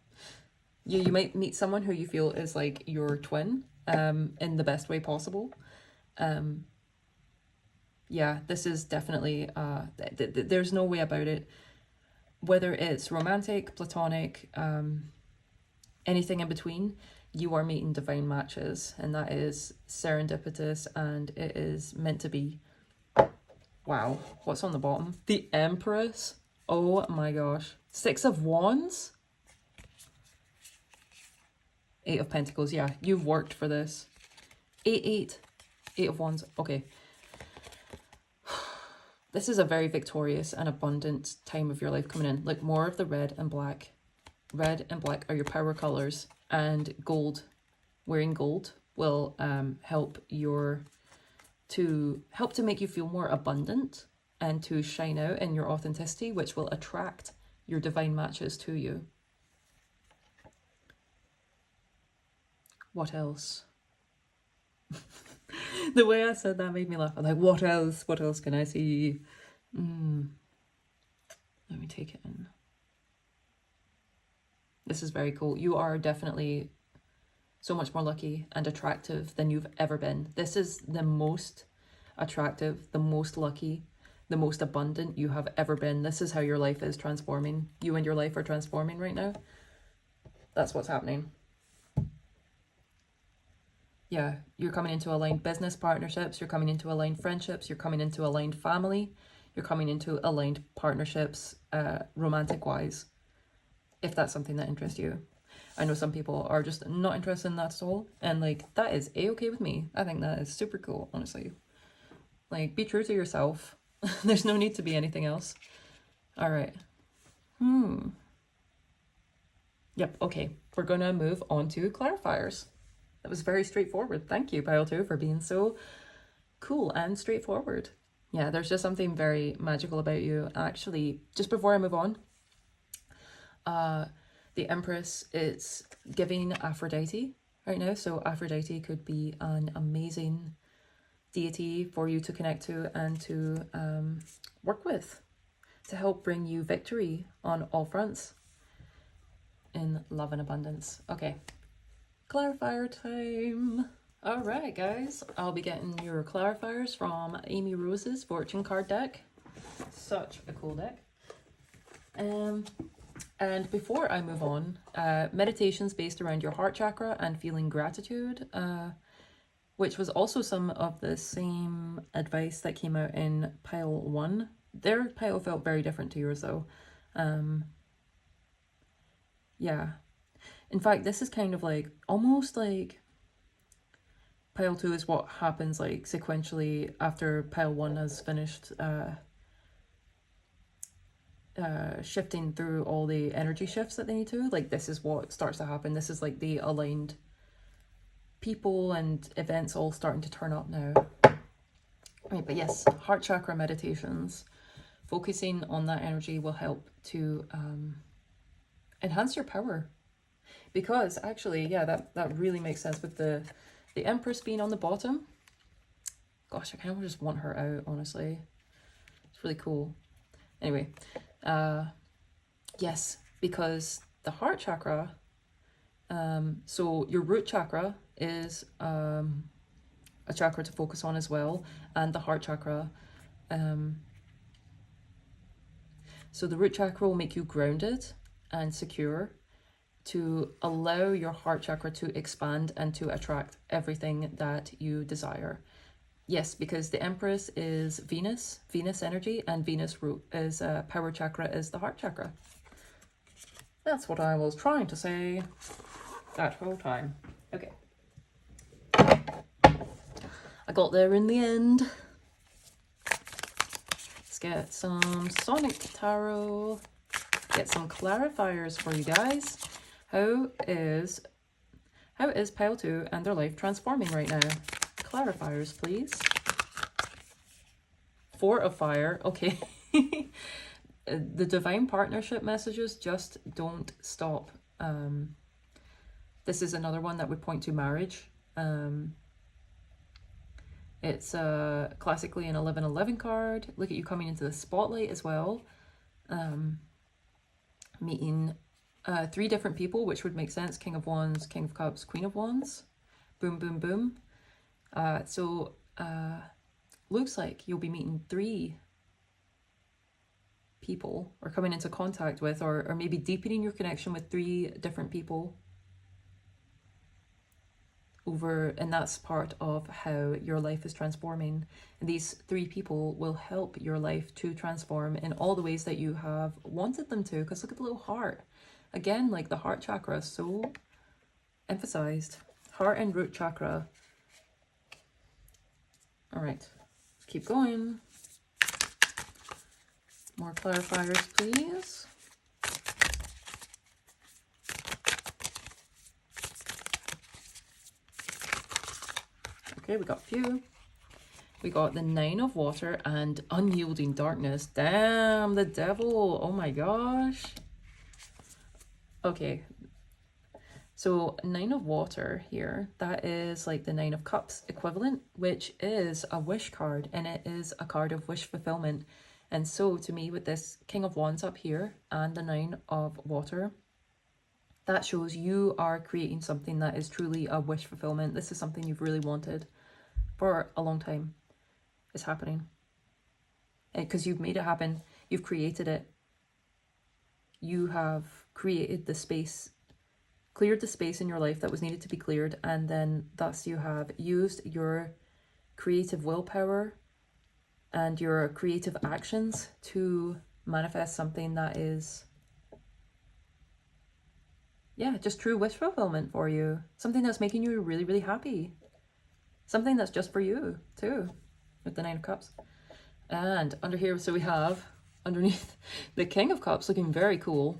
You might meet someone who you feel is like your twin, in the best way possible. Yeah, this is definitely, there's no way about it. Whether it's romantic, platonic, anything in between, you are meeting divine matches, and that is serendipitous, and it is meant to be. Wow, what's on the bottom? The Empress. Oh my gosh. 6 of Wands? 8 of Pentacles. Yeah, you've worked for this. 8 of Wands. Okay. This is a very victorious and abundant time of your life coming in. Like, more of the red and black. Red and black are your power colors, and gold, wearing gold, will help to make you feel more abundant and to shine out in your authenticity, which will attract your divine matches to you. What else? The way I said that made me laugh. I'm like, what else? What else can I see? Let me take it in. This is very cool. You are definitely so much more lucky and attractive than you've ever been. This is the most attractive, the most lucky, the most abundant you have ever been. This is how your life is transforming. You and your life are transforming right now. That's what's happening. Yeah, you're coming into aligned business partnerships, you're coming into aligned friendships, you're coming into aligned family, you're coming into aligned partnerships, romantic-wise, if that's something that interests you. I know some people are just not interested in that at all, and like, that is a-okay with me. I think that is super cool, honestly. Like, be true to yourself. There's no need to be anything else. All right. Yep, okay. We're gonna move on to clarifiers. That was very straightforward. Thank you, Pile 2, for being so cool and straightforward. Yeah, there's just something very magical about you. Actually, just before I move on, the Empress is giving Aphrodite right now. So Aphrodite could be an amazing deity for you to connect to and to work with, to help bring you victory on all fronts in love and abundance. Okay. Clarifier time. All right, guys. I'll be getting your clarifiers from Amy Rose's fortune card deck. Such a cool deck. And before I move on, meditations based around your heart chakra and feeling gratitude, which was also some of the same advice that came out in pile 1. Their pile felt very different to yours, though. Yeah. In fact, this is kind of like, almost like pile 2 is what happens like sequentially after pile 1 has finished shifting through all the energy shifts that they need to. Like, this is what starts to happen. This is like the aligned people and events all starting to turn up now. Right, but yes, heart chakra meditations, focusing on that energy will help to enhance your power. Because actually, yeah, that really makes sense with the Empress being on the bottom. Gosh, I kind of just want her out, honestly. It's really cool. Anyway, yes, because the heart chakra, so your root chakra is a chakra to focus on as well, and the heart chakra. So the root chakra will make you grounded and secure to allow your heart chakra to expand and to attract everything that you desire. Yes, because the Empress is Venus energy, and Venus root is power chakra is the heart chakra. That's what I was trying to say that whole time. Okay. I got there in the end. Let's get some Sonic Tarot. Get some clarifiers for you guys. How is Pile 2 and their life transforming right now? Clarifiers, please. 4 of Fire. Okay. The divine partnership messages just don't stop. This is another one that would point to marriage. It's classically an 11-11 card. Look at you coming into the spotlight as well. Meeting 3 different people, which would make sense. King of Wands, King of Cups, Queen of Wands. Boom, boom, boom. So looks like you'll be meeting 3 people, or coming into contact with, or maybe deepening your connection with 3 different people over, and that's part of how your life is transforming. And these 3 people will help your life to transform in all the ways that you have wanted them to. Because look at the little heart. Again, like the heart chakra, so emphasized. Heart and root chakra. All right, let's keep going. More clarifiers, please. Okay, we got a few. We got the 9 of Water and Unyielding Darkness. Damn, the devil. Oh my gosh. Okay. So 9 of Water here, that is like the 9 of Cups equivalent, which is a wish card, and it is a card of wish fulfillment. And so to me, with this King of Wands up here and the 9 of Water, that shows you are creating something that is truly a wish fulfillment. This is something you've really wanted for a long time. It's happening. Because you've made it happen. You've created it. You have created the space, cleared the space in your life that was needed to be cleared, and then thus you have used your creative willpower and your creative actions to manifest something that is, yeah, just true wish fulfillment for you. Something that's making you really, really happy. Something that's just for you, too, with the 9 of Cups. And under here, so we have, underneath, the King of Cups, looking very cool,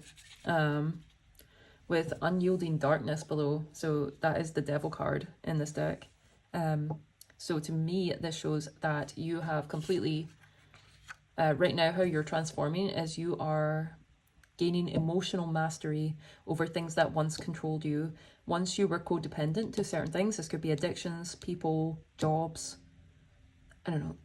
with Unyielding Darkness below. So that is the Devil card in this deck. So to me, this shows that you have completely, right now, how you're transforming is you are gaining emotional mastery over things that once controlled you. Once you were codependent to certain things, this could be addictions, people, jobs, I don't know,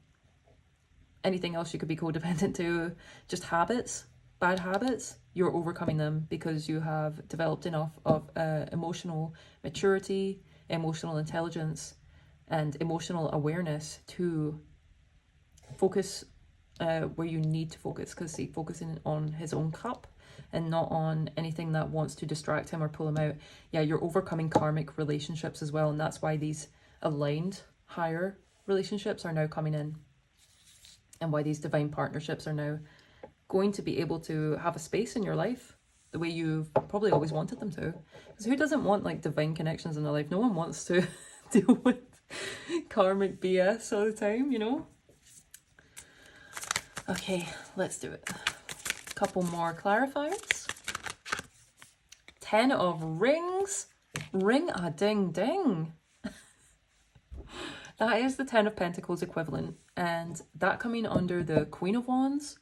anything else you could be codependent to, just habits, bad habits. You're overcoming them because you have developed enough of emotional maturity, emotional intelligence, and emotional awareness to focus where you need to focus. Because see, focusing on his own cup and not on anything that wants to distract him or pull him out. Yeah, you're overcoming karmic relationships as well, and that's why these aligned higher relationships are now coming in, and why these divine partnerships are now going to be able to have a space in your life the way you've probably always wanted them to. Because who doesn't want like divine connections in their life? No one wants to deal with karmic BS all the time, you know? Okay, let's do it. Couple more clarifiers. 10 of Rings. Ring a ding ding. That is the 10 of Pentacles equivalent. And that coming under the Queen of Wands.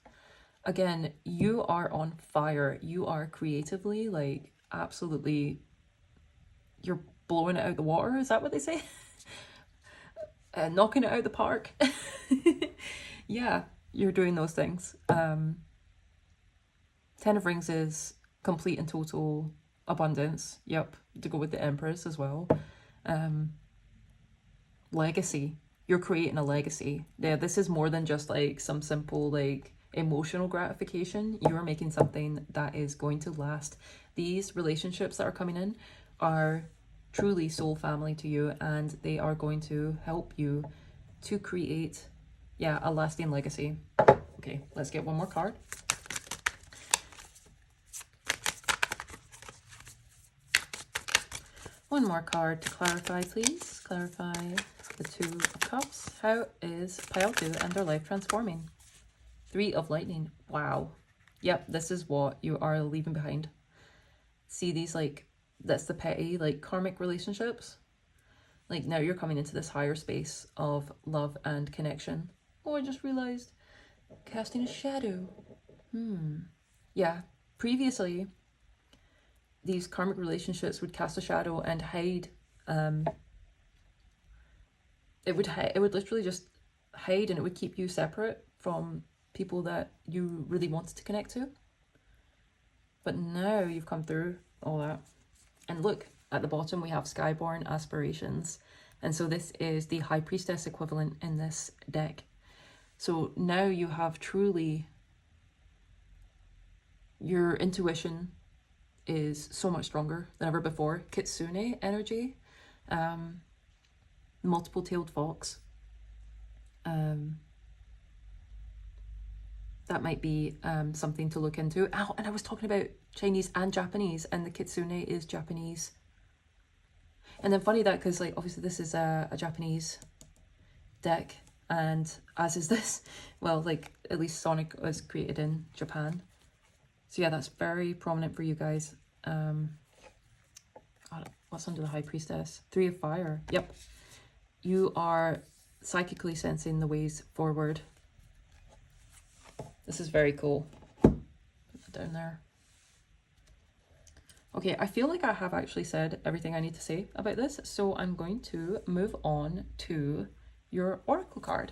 Again, you are on fire. You are creatively, like, absolutely, you're blowing it out the water. Is that what they say? Knocking it out the park. Yeah, you're doing those things. Ten of Rings is complete and total abundance. Yep, to go with the Empress as well. Legacy. You're creating a legacy. Yeah, this is more than just like some simple like emotional gratification. You're making something that is going to last. These relationships that are coming in are truly soul family to you, and they are going to help you to create, yeah, a lasting legacy. Okay, let's get one more card. One more card to clarify, please. Clarify the Two of Cups. How is Pile 2 and their life transforming? Three of Lightning. Wow. Yep, this is what you are leaving behind. See these, like, that's the petty, like, karmic relationships. Like, now you're coming into this higher space of love and connection. Oh, I just realized. Casting a shadow. Yeah, previously, these karmic relationships would cast a shadow and hide. It would literally just hide, and it would keep you separate from people that you really wanted to connect to. But now you've come through all that. And look, at the bottom we have Skyborn Aspirations. And so this is the High Priestess equivalent in this deck. So now you have truly, your intuition is so much stronger than ever before. Kitsune energy, multiple-tailed fox. That might be something to look into. Oh, and I was talking about Chinese and Japanese, and the Kitsune is Japanese. And then funny that, because like obviously this is a Japanese deck, and as is this, well, like at least Sonic was created in Japan. So yeah, that's very prominent for you guys. What's under the High Priestess? Three of Fire. Yep. You are psychically sensing the ways forward. This is very cool. Put that down there. Okay, I feel like I have actually said everything I need to say about this, so I'm going to move on to your Oracle card.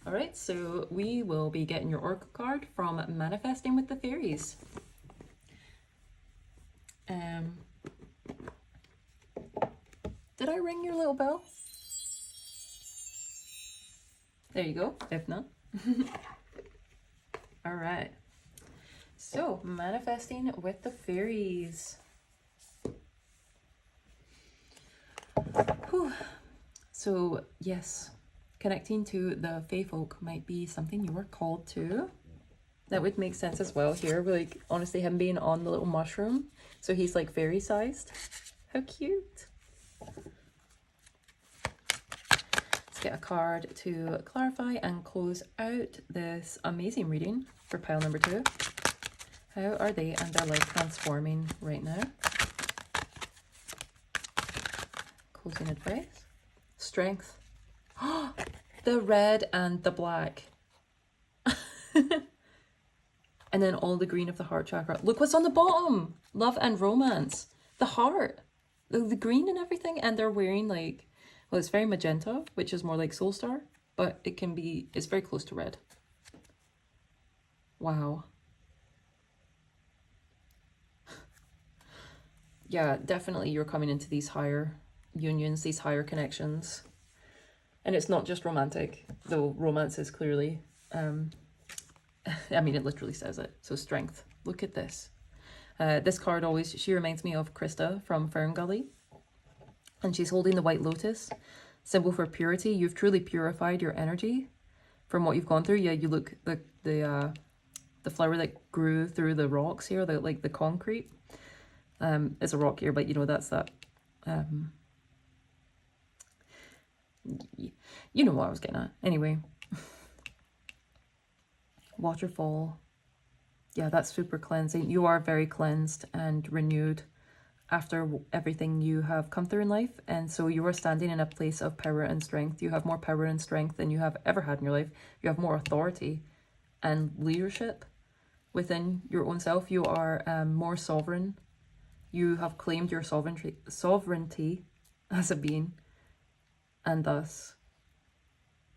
All right, so we will be getting your Oracle card from Manifesting with the Fairies. Did I ring your little bell? There you go, if not. All right. So, Manifesting with the Fairies. Whew. So, yes, connecting to the Fae folk might be something you are called to. That would make sense as well here. Like, honestly, him being on the little mushroom. So he's like fairy sized. How cute. Let's get a card to clarify and close out this amazing reading for pile number 2. How are they and their life transforming right now? Closing advice. Strength. The red and the black. And then all the green of the heart chakra. Look what's on the bottom. Love and romance. The heart. The green and everything. And they're wearing like, well, it's very magenta, which is more like Soul Star. But it can be, it's very close to red. Wow. Yeah, definitely you're coming into these higher unions, these higher connections. And it's not just romantic, though romance is clearly... I mean, it literally says it. So strength. Look at this. This card always, she reminds me of Krista from Fern Gully. And she's holding the white lotus, symbol for purity. You've truly purified your energy from what you've gone through. Yeah, you look, the flower that grew through the rocks here, like the concrete. It's a rock here, but you know, that's that. You know what I was getting at. Anyway. Waterfall. Yeah, that's super cleansing. You are very cleansed and renewed after everything you have come through in life. And so you are standing in a place of power and strength. You have more power and strength than you have ever had in your life. You have more authority and leadership within your own self. You are more sovereign. You have claimed your sovereignty as a being. And thus,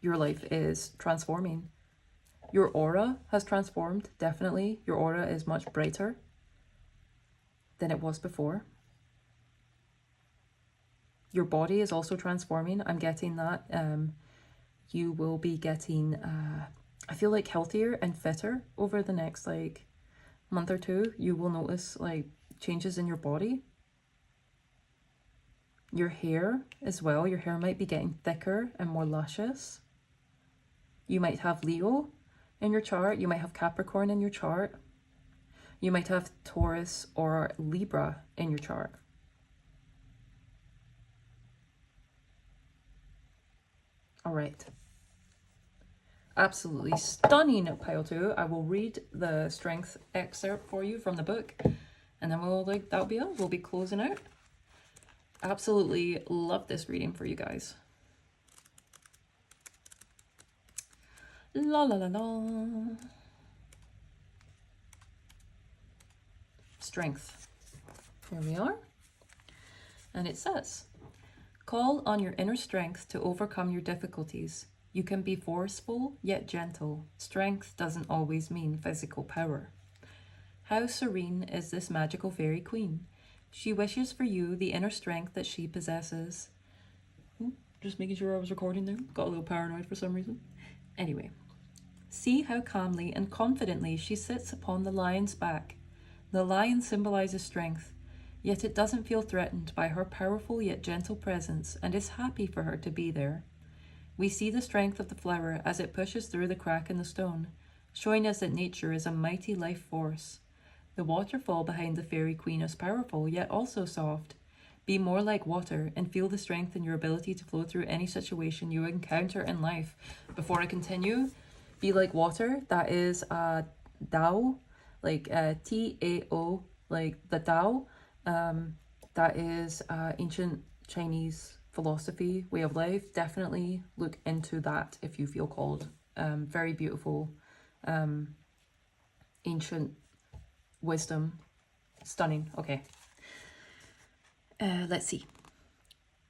your life is transforming. Your aura has transformed, definitely. Your aura is much brighter than it was before. Your body is also transforming. I'm getting that. You will be getting, I feel like, healthier and fitter over the next like month or two. You will notice like changes in your body. Your hair as well. Your hair might be getting thicker and more luscious. You might have Leo in your chart. You might have Capricorn in your chart. You might have Taurus or Libra in your chart. All right. Absolutely stunning pile 2. I will read the strength excerpt for you from the book, and then that'll be it. We'll be closing out. Absolutely love this reading for you guys. La la la la. Strength. Here we are. And it says, call on your inner strength to overcome your difficulties. You can be forceful yet gentle. Strength doesn't always mean physical power. How serene is this magical fairy queen? She wishes for you the inner strength that she possesses. Just making sure I was recording there. Got a little paranoid for some reason. Anyway, see how calmly and confidently she sits upon the lion's back. The lion symbolizes strength, yet it doesn't feel threatened by her powerful yet gentle presence and is happy for her to be there. We see the strength of the flower as it pushes through the crack in the stone, showing us that nature is a mighty life force. The waterfall behind the fairy queen is powerful, yet also soft. Be more like water and feel the strength in your ability to flow through any situation you encounter in life. Before I continue, be like water. That is Tao, like Tao, like the Tao. That is ancient Chinese philosophy, way of life. Definitely look into that if you feel called. Very beautiful, ancient wisdom. Stunning. Okay. Let's see.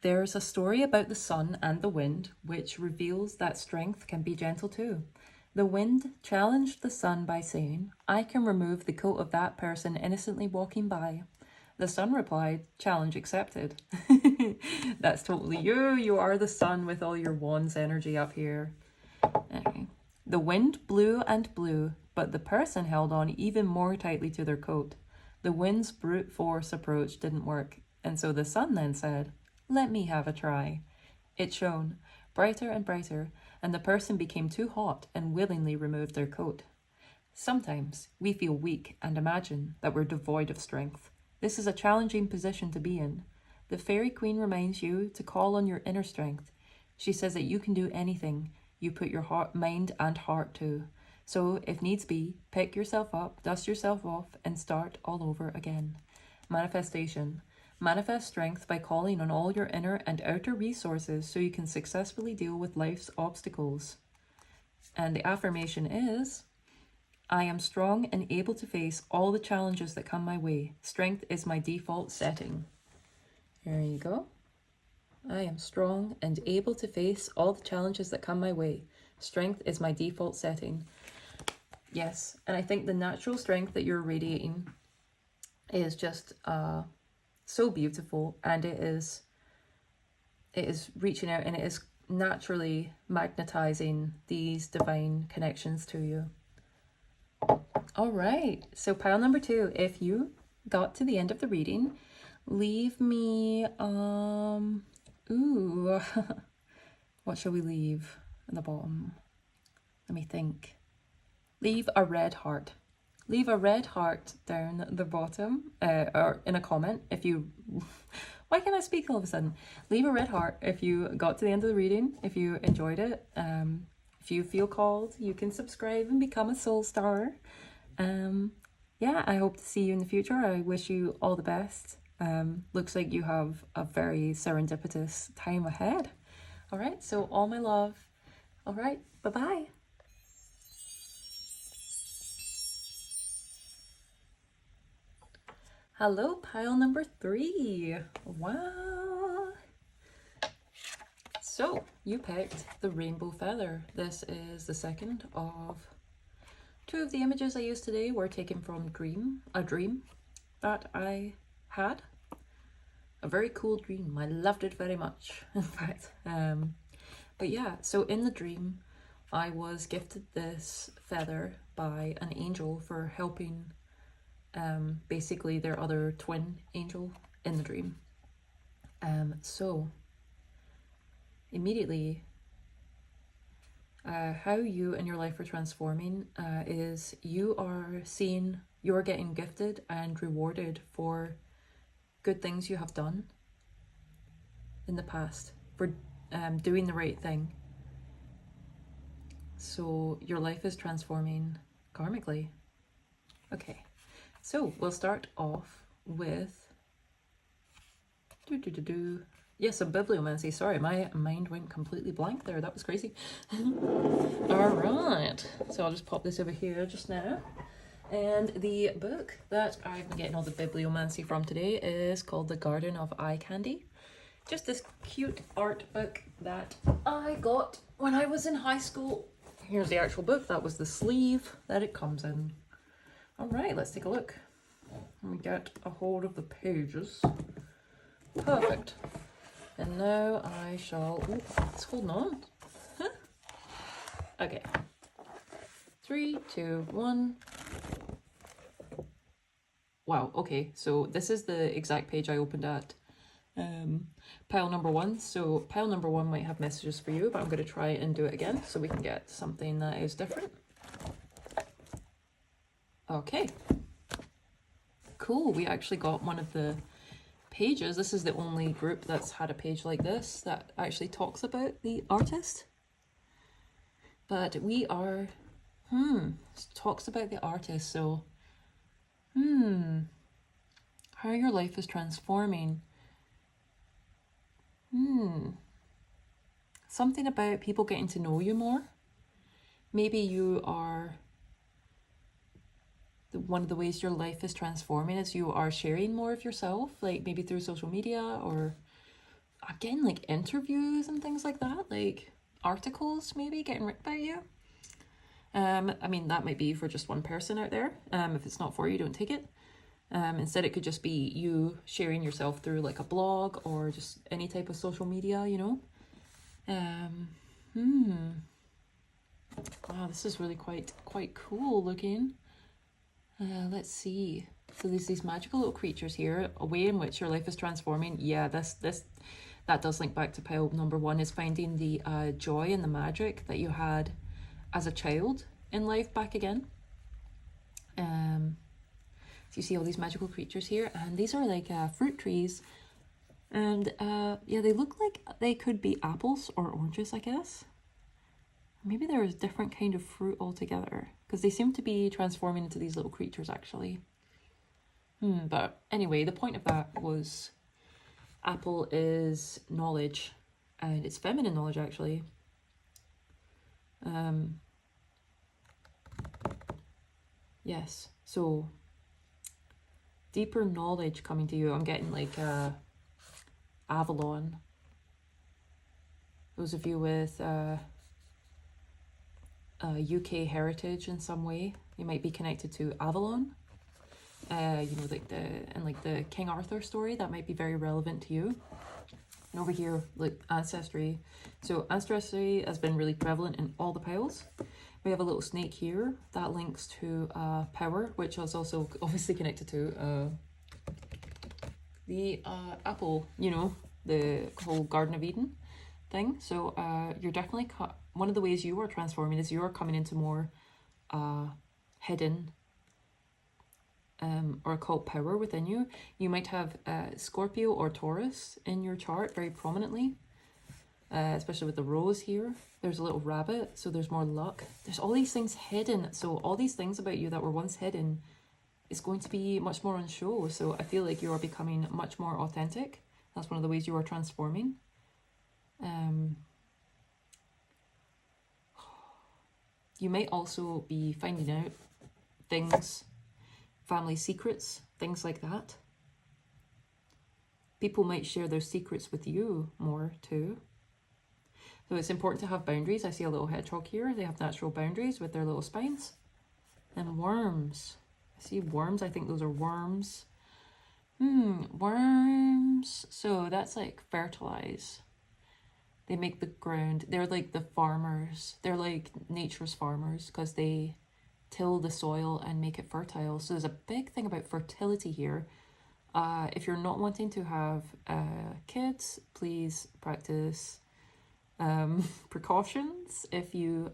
There's a story about the sun and the wind, which reveals that strength can be gentle too. The wind challenged the sun by saying, I can remove the coat of that person innocently walking by. The sun replied, challenge accepted. That's totally you. You are the sun with all your wands energy up here. Anyway. The wind blew and blew, but the person held on even more tightly to their coat. The wind's brute force approach didn't work, and so the sun then said, let me have a try. It shone, brighter and brighter, and the person became too hot and willingly removed their coat. Sometimes we feel weak and imagine that we're devoid of strength. This is a challenging position to be in. The fairy queen reminds you to call on your inner strength. She says that you can do anything you put your mind and heart to. So, if needs be, pick yourself up, dust yourself off, and start all over again. Manifestation. Manifest strength by calling on all your inner and outer resources so you can successfully deal with life's obstacles. And the affirmation is, I am strong and able to face all the challenges that come my way. Strength is my default setting. There you go. I am strong and able to face all the challenges that come my way. Strength is my default setting. Yes, and I think the natural strength that you're radiating is just so beautiful, and it is reaching out, and it is naturally magnetizing these divine connections to you. All right, so pile number 2, if you got to the end of the reading, leave me what shall we leave at the bottom? Let me think. Leave a red heart. Leave a red heart down the bottom, or in a comment if you... Why can't I speak all of a sudden? Leave a red heart if you got to the end of the reading, if you enjoyed it. If you feel called, you can subscribe and become a soul star. Yeah, I hope to see you in the future. I wish you all the best. Looks like you have a very serendipitous time ahead. All right, so all my love. All right, bye-bye. Hello, pile number 3. Wow. So, you picked the rainbow feather. This is the second of Two of the images I used today were taken from a dream that I had. A very cool dream. I loved it very much, in fact. But yeah, so in the dream, I was gifted this feather by an angel for helping basically their other twin angel in the dream. So immediately, how you and your life are transforming is you're getting gifted and rewarded for good things you have done in the past, for doing the right thing. So your life is transforming karmically. Okay, so we'll start off with yes, a bibliomancy. Sorry, my mind went completely blank there. That was crazy. All right, so I'll just pop this over here just now. And the book that I've been getting all the bibliomancy from today is called The Garden of Eye Candy. Just this cute art book that I got when I was in high school. Here's the actual book. That was the sleeve that it comes in. All right, let's take a look. Let me get a hold of the pages. Perfect. And now I shall... Ooh, it's holding on. Huh? Okay. 3, 2, 1. Wow, okay. So this is the exact page I opened at pile number 1. So pile number 1 might have messages for you, but I'm going to try and do it again so we can get something that is different. Okay. Cool. We actually got one of the pages. This is the only group that's had a page like this that actually talks about the artist. But we are, talks about the artist. So, how your life is transforming. Something about people getting to know you more. Maybe you are, one of the ways your life is transforming is you are sharing more of yourself, like maybe through social media or again, like interviews and things like that, like articles maybe getting written about you. I mean, that might be for just one person out there. If it's not for you, don't take it. Instead, it could just be you sharing yourself through like a blog or just any type of social media, you know. Wow, this is really quite cool looking. Let's see. So there's these magical little creatures here, a way in which your life is transforming. Yeah, that does link back to pile number 1, is finding the joy and the magic that you had as a child in life back again. So you see all these magical creatures here, and these are like fruit trees. And yeah, they look like they could be apples or oranges, I guess. Maybe they're a different kind of fruit altogether, because they seem to be transforming into these little creatures, actually. But anyway, the point of that was apple is knowledge, and it's feminine knowledge, actually. Yes, so deeper knowledge coming to you. I'm getting like Avalon. Those of you with UK heritage in some way, you might be connected to Avalon. You know, like the King Arthur story, that might be very relevant to you. And over here, like ancestry. So ancestry has been really prevalent in all the piles. We have a little snake here that links to power, which is also obviously connected to the apple, you know, the whole Garden of Eden thing. So you're definitely, one of the ways you are transforming is you're coming into more hidden or occult power within you. You might have Scorpio or Taurus in your chart very prominently, especially with the rose here. There's a little rabbit, so there's more luck. There's all these things hidden. So all these things about you that were once hidden is going to be much more on show. So I feel like you are becoming much more authentic. That's one of the ways you are transforming. You might also be finding out things, family secrets, things like that. People might share their secrets with you more too. So it's important to have boundaries. I see a little hedgehog here. They have natural boundaries with their little spines. And worms. I see worms. I think those are worms. Worms. So that's like fertilize. They make the ground. They're like the farmers. They're like nature's farmers because they till the soil and make it fertile. So there's a big thing about fertility here. If you're not wanting to have kids, please practice precautions. If you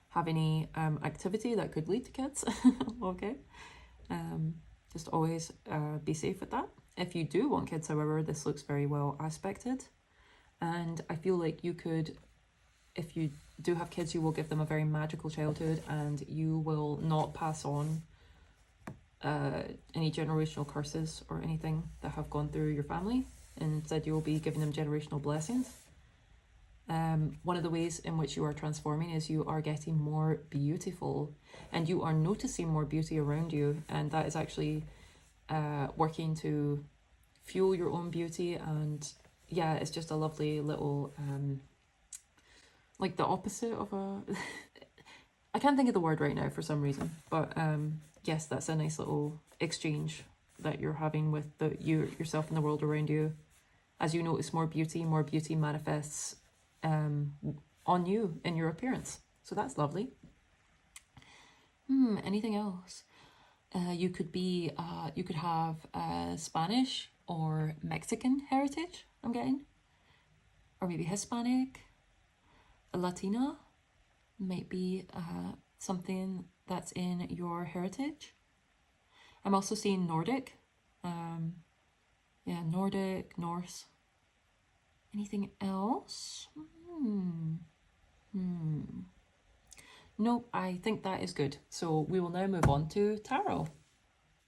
have any activity that could lead to kids, okay, just always be safe with that. If you do want kids, however, this looks very well aspected, and I feel like you could, if you do have kids, you will give them a very magical childhood, and you will not pass on any generational curses or anything that have gone through your family. Instead, you will be giving them generational blessings. One of the ways in which you are transforming is you are getting more beautiful, and you are noticing more beauty around you, and that is actually working to fuel your own beauty. And yeah, it's just a lovely little like the opposite of a I can't think of the word right now for some reason, but yes, that's a nice little exchange that you're having with yourself and the world around you. As you notice more beauty manifests on you in your appearance. So that's lovely. Anything else? You could have Spanish or Mexican heritage, I'm getting. Or maybe Hispanic. Latina might be something that's in your heritage. I'm also seeing Nordic. Yeah, Nordic, Norse. Anything else? Nope, I think that is good. So we will now move on to tarot.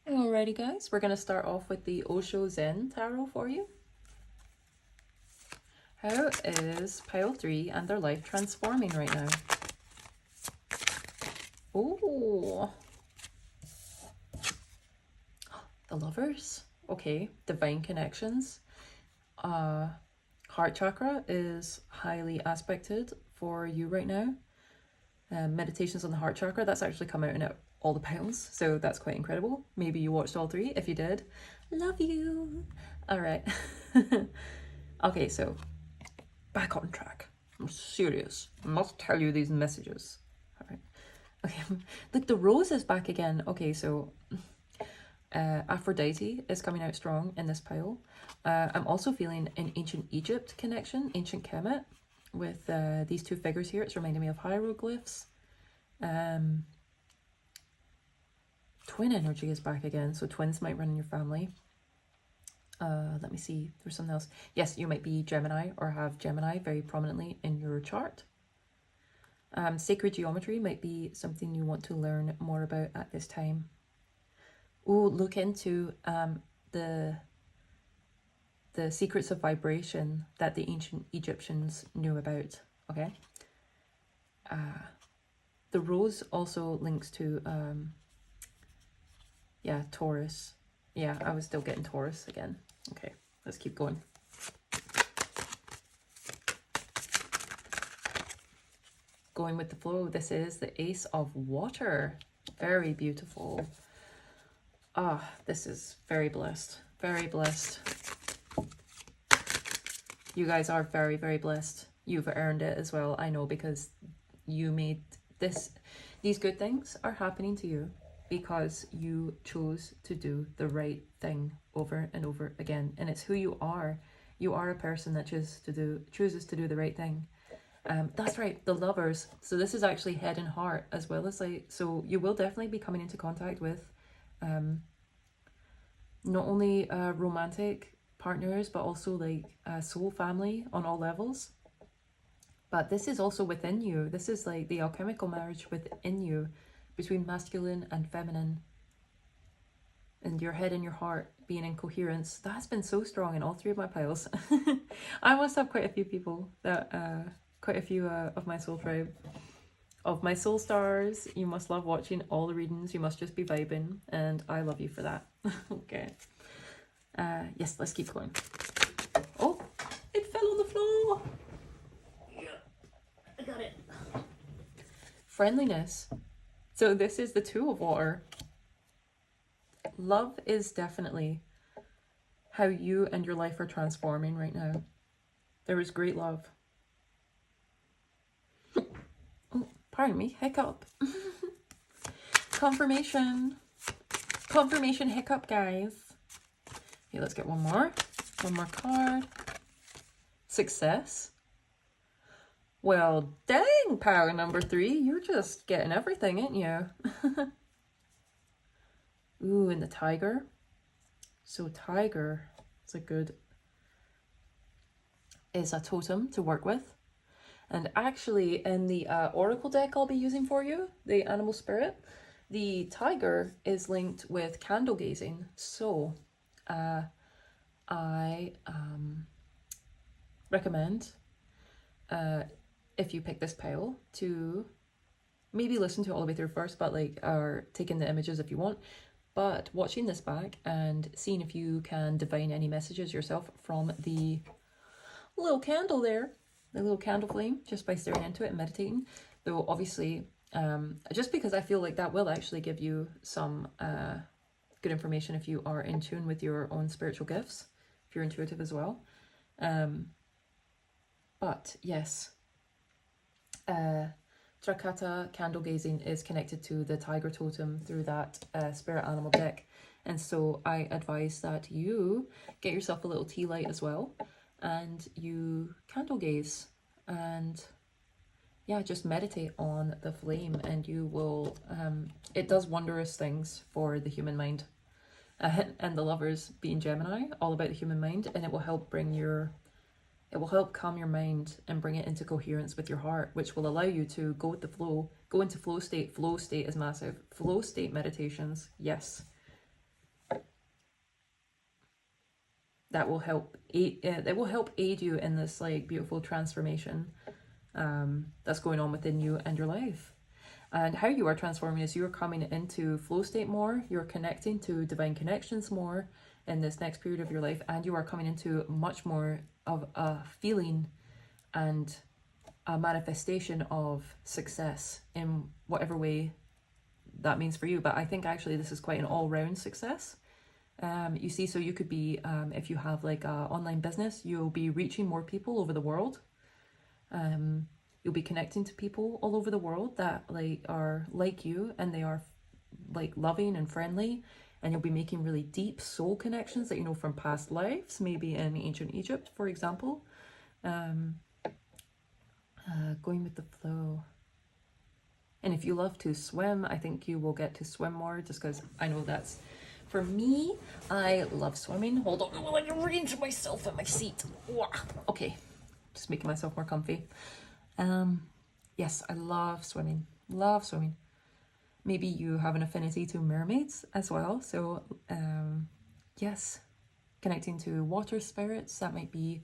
Alrighty guys, we're going to start off with the Osho Zen Tarot for you. How is pile 3 and their life transforming right now? Oh, the Lovers. Okay, divine connections. Heart chakra is highly aspected for you right now. Meditations on the heart chakra, that's actually come out in all the piles, so that's quite incredible. Maybe you watched all 3. If you did, love you. All right. Okay, so back on track. I'm serious. I must tell you these messages. All right. Okay. Look, the rose is back again. Okay, so Aphrodite is coming out strong in this pile. I'm also feeling an ancient Egypt connection, ancient Kemet, with these 2 figures here. It's reminding me of hieroglyphs. Twin energy is back again, so twins might run in your family. Let me see, there's something else. Yes, you might be Gemini or have Gemini very prominently in your chart. Sacred geometry might be something you want to learn more about at this time. Oh, look into the secrets of vibration that the ancient Egyptians knew about, okay? The rose also links to, yeah, Taurus. Yeah, I was still getting Taurus again. Okay, let's keep going. Going with the flow, this is the Ace of Water. Very beautiful. Ah, this is very blessed. Very blessed. You guys are very, very blessed. You've earned it as well, I know, because you made this. These good things are happening to you because you chose to do the right thing over and over again. And it's who you are. You are a person that chooses to do the right thing. That's right, the Lovers. So this is actually head and heart as well as like, so you will definitely be coming into contact with not only romantic partners, but also like soul family on all levels. But this is also within you. This is like the alchemical marriage within you between masculine and feminine. And your head and your heart being in coherence. That has been so strong in all 3 of my piles. I must have quite a few people that, quite a few of my soul tribe. Of my soul stars, you must love watching all the readings. You must just be vibing. And I love you for that. Okay. Yes, let's keep going. Oh, it fell on the floor. Yeah, I got it. friendliness. So this is the Two of Water. Love is definitely how you and your life are transforming right now. There is great love. Oh, pardon me, hiccup. Confirmation. Confirmation hiccup, guys. Okay, let's get one more. One more card. Success. Well, dang, power number 3. You're just getting everything, ain't you? Ooh, and the tiger. So tiger is a totem to work with. And actually, in the oracle deck I'll be using for you, the animal spirit, the tiger is linked with candle gazing. So I recommend, if you pick this pile, to maybe listen to it all the way through first, but or take in the images if you want, but watching this back and seeing if you can divine any messages yourself from the little candle there, the little candle flame, just by staring into it and meditating. Though obviously, just because I feel like that will actually give you some good information if you are in tune with your own spiritual gifts, if you're intuitive as well. But yes, Trakata candle gazing is connected to the tiger totem through that spirit animal deck. And so I advise that you get yourself a little tea light as well, and you candle gaze and yeah, just meditate on the flame, and you will, it does wondrous things for the human mind. And the lovers being Gemini, all about the human mind, and it will help calm your mind and bring it into coherence with your heart, which will allow you to go with the flow, go into flow state. Flow state is massive. Flow state meditations, yes. That will help aid, it will help aid you in this beautiful transformation that's going on within you and your life. And how you are transforming is you're coming into flow state more, you're connecting to divine connections more in this next period of your life, and you are coming into much more of a feeling and a manifestation of success in whatever way that means for you. But I think actually this is quite an all-round success. You see, so you could be, if you have an online business, you'll be reaching more people over the world. You'll be connecting to people all over the world that are like you, and they are loving and friendly, and you'll be making really deep soul connections that you know from past lives, maybe in ancient Egypt, for example. Going with the flow. And if you love to swim, I think you will get to swim more, just because I know that's, for me, I love swimming. Hold on while I arrange myself in my seat. Okay, just making myself more comfy. Yes, I love swimming. Love swimming. Maybe you have an affinity to mermaids as well. So, yes, connecting to water spirits, that might be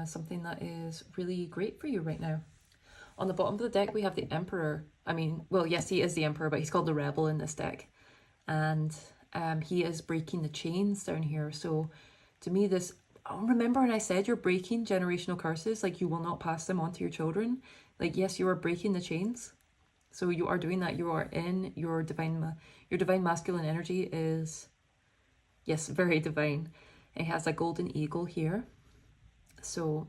something that is really great for you right now. On the bottom of the deck, we have the Emperor. I mean, well, yes, he is the Emperor, but he's called the Rebel in this deck. And he is breaking the chains down here. So to me, this, remember when I said you're breaking generational curses, you will not pass them on to your children. Yes, you are breaking the chains. So you are doing that. You are in your divine masculine energy is, yes, very divine. It has a golden eagle here. So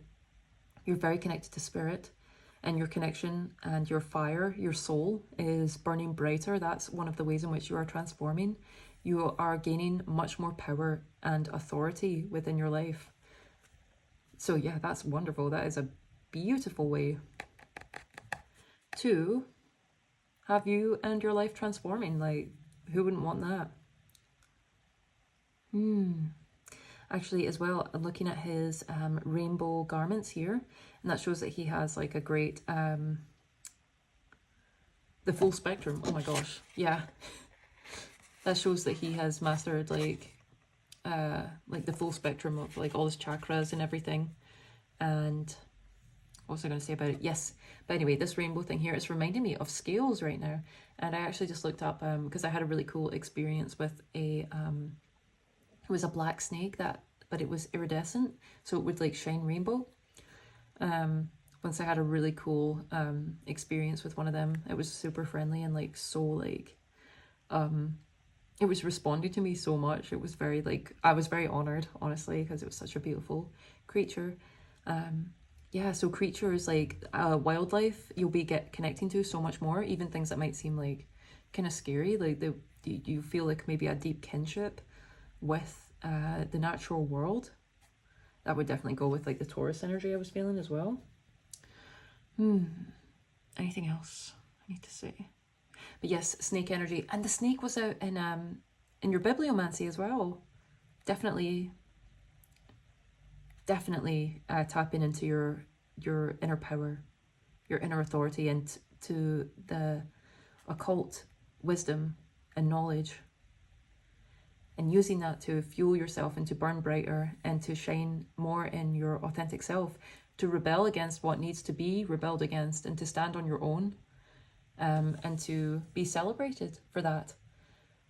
you're very connected to spirit, and your connection and your fire, your soul is burning brighter. That's one of the ways in which you are transforming. You are gaining much more power and authority within your life. So yeah, that's wonderful. That is a beautiful way to have you and your life transforming. Who wouldn't want that? Actually, as well, looking at his rainbow garments here, and that shows that he has a great, the full spectrum. Oh my gosh, yeah. That shows that he has mastered the full spectrum of all his chakras and everything. And what was I going to say about it? Yes, but anyway, this rainbow thing here is reminding me of scales right now. And I actually just looked up, because I had a really cool experience with it was a black snake but it was iridescent, so it would shine rainbow. once I had a really cool experience with one of them. It was super friendly and like so like it was responding to me so much. It was very like, I was very honored, honestly, because it was such a beautiful creature. Yeah, so creatures like wildlife, you'll be connecting to so much more, even things that might seem like kind of scary, like you feel like maybe a deep kinship with the natural world. That would definitely go with like the Taurus energy I was feeling as well. Anything else I need to say? But yes, snake energy, and the snake was out in your bibliomancy as well. Definitely tapping into your inner power, your inner authority, and to the occult wisdom and knowledge, and using that to fuel yourself and to burn brighter and to shine more in your authentic self, to rebel against what needs to be rebelled against, and to stand on your own, and to be celebrated for that.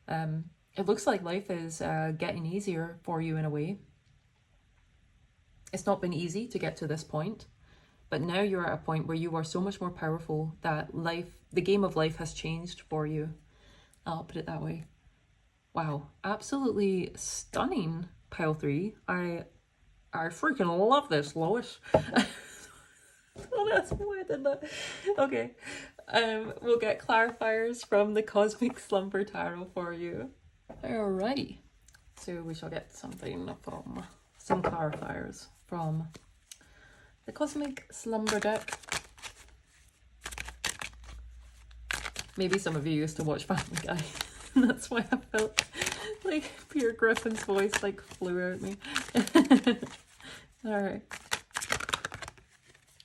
It looks like life is getting easier for you in a way. It's not been easy to get to this point, but now you're at a point where you are so much more powerful that the game of life has changed for you. I'll put it that way. Wow, absolutely stunning, pile 3. I freaking love this, Lois. Don't ask me why I did that. Okay, we'll get clarifiers from the Cosmic Slumber Tarot for you. Alrighty, so we shall get something from some clarifiers from the Cosmic Slumber deck. Maybe some of you used to watch Family Guy. That's why I felt like Peter Griffin's voice like flew out at me. Alright.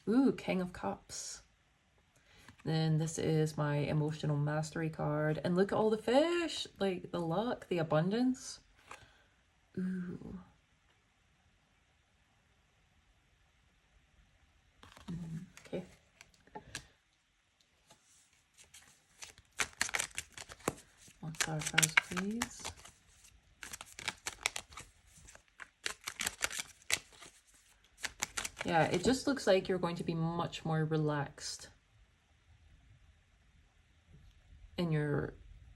Ooh, King of Cups. Then this is my emotional mastery card. And look at all the fish! Like the luck, the abundance. Ooh. Okay. More clarifiers, please. Yeah, it just looks like you're going to be much more relaxed in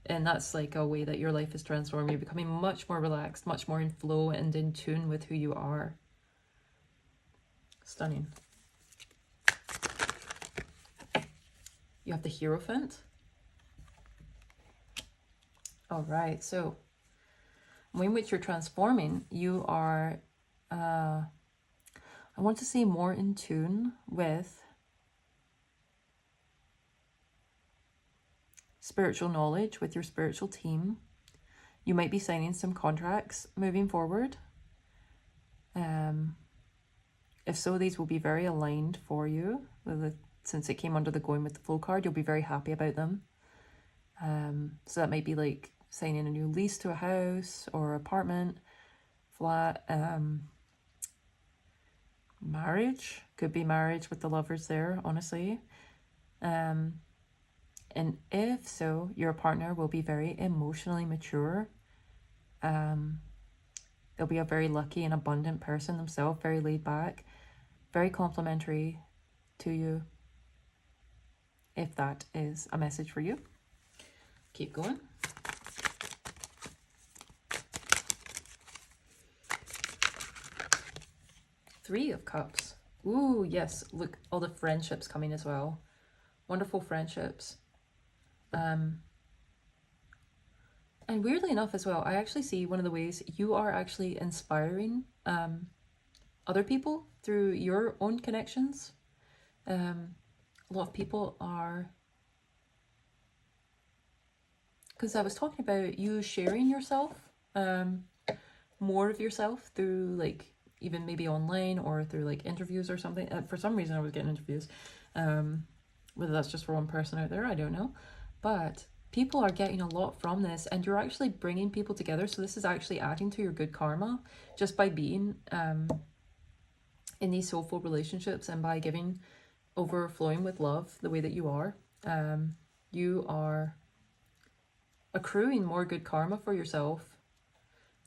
and that's like a way that your life is transforming. You're becoming much more relaxed, much more in flow and in tune with who you are. Stunning. You have the Hierophant. All right, so in which you're transforming, you are, I want to say, more in tune with spiritual knowledge, with your spiritual team. You might be signing some contracts moving forward. If so, these will be very aligned for you. Since it came under the Going with the Flow card, you'll be very happy about them. So that might be like signing a new lease to a house or apartment, flat, marriage. Could be marriage with the lovers there, honestly. And if so, your partner will be very emotionally mature. They'll be a very lucky and abundant person themselves, very laid back, very complimentary to you, if that is a message for you. Keep going. Three of Cups. Ooh, yes. Look, all the friendships coming as well. Wonderful friendships. And weirdly enough as well, I actually see one of the ways you are actually inspiring other people through your own connections. A lot of people are... Because I was talking about you sharing yourself, more of yourself through like even maybe online or through like interviews or something. For some reason I was getting interviews. Whether that's just for one person out there, I don't know. But people are getting a lot from this, and you're actually bringing people together. So this is actually adding to your good karma just by being in these soulful relationships and by giving, overflowing with love the way that you are. You are accruing more good karma for yourself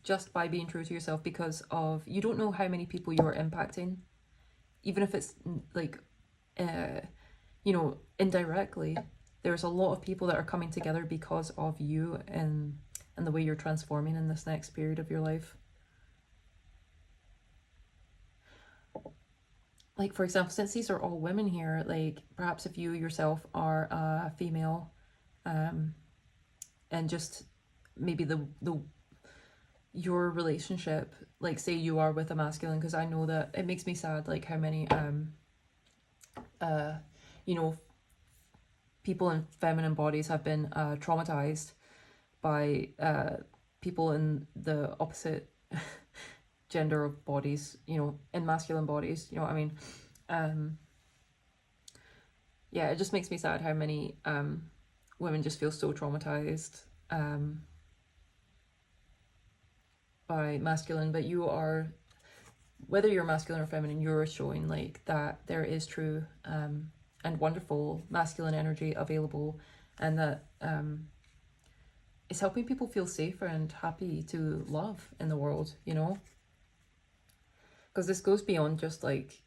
just by being true to yourself, because of, you don't know how many people you're impacting, even if it's like you know, indirectly, there's a lot of people that are coming together because of you and the way you're transforming in this next period of your life. Like, for example, since these are all women here, like, perhaps if you yourself are a female, and just maybe your relationship, like, say you are with a masculine, because I know that it makes me sad, like, how many, you know, people in feminine bodies have been traumatized by people in the opposite gender of bodies, you know, in masculine bodies, you know what I mean? Yeah, it just makes me sad how many women just feel so traumatized by masculine, but you are, whether you're masculine or feminine, you're showing like that there is true and wonderful masculine energy available, and that it's helping people feel safer and happy to love in the world, you know? Because this goes beyond just like,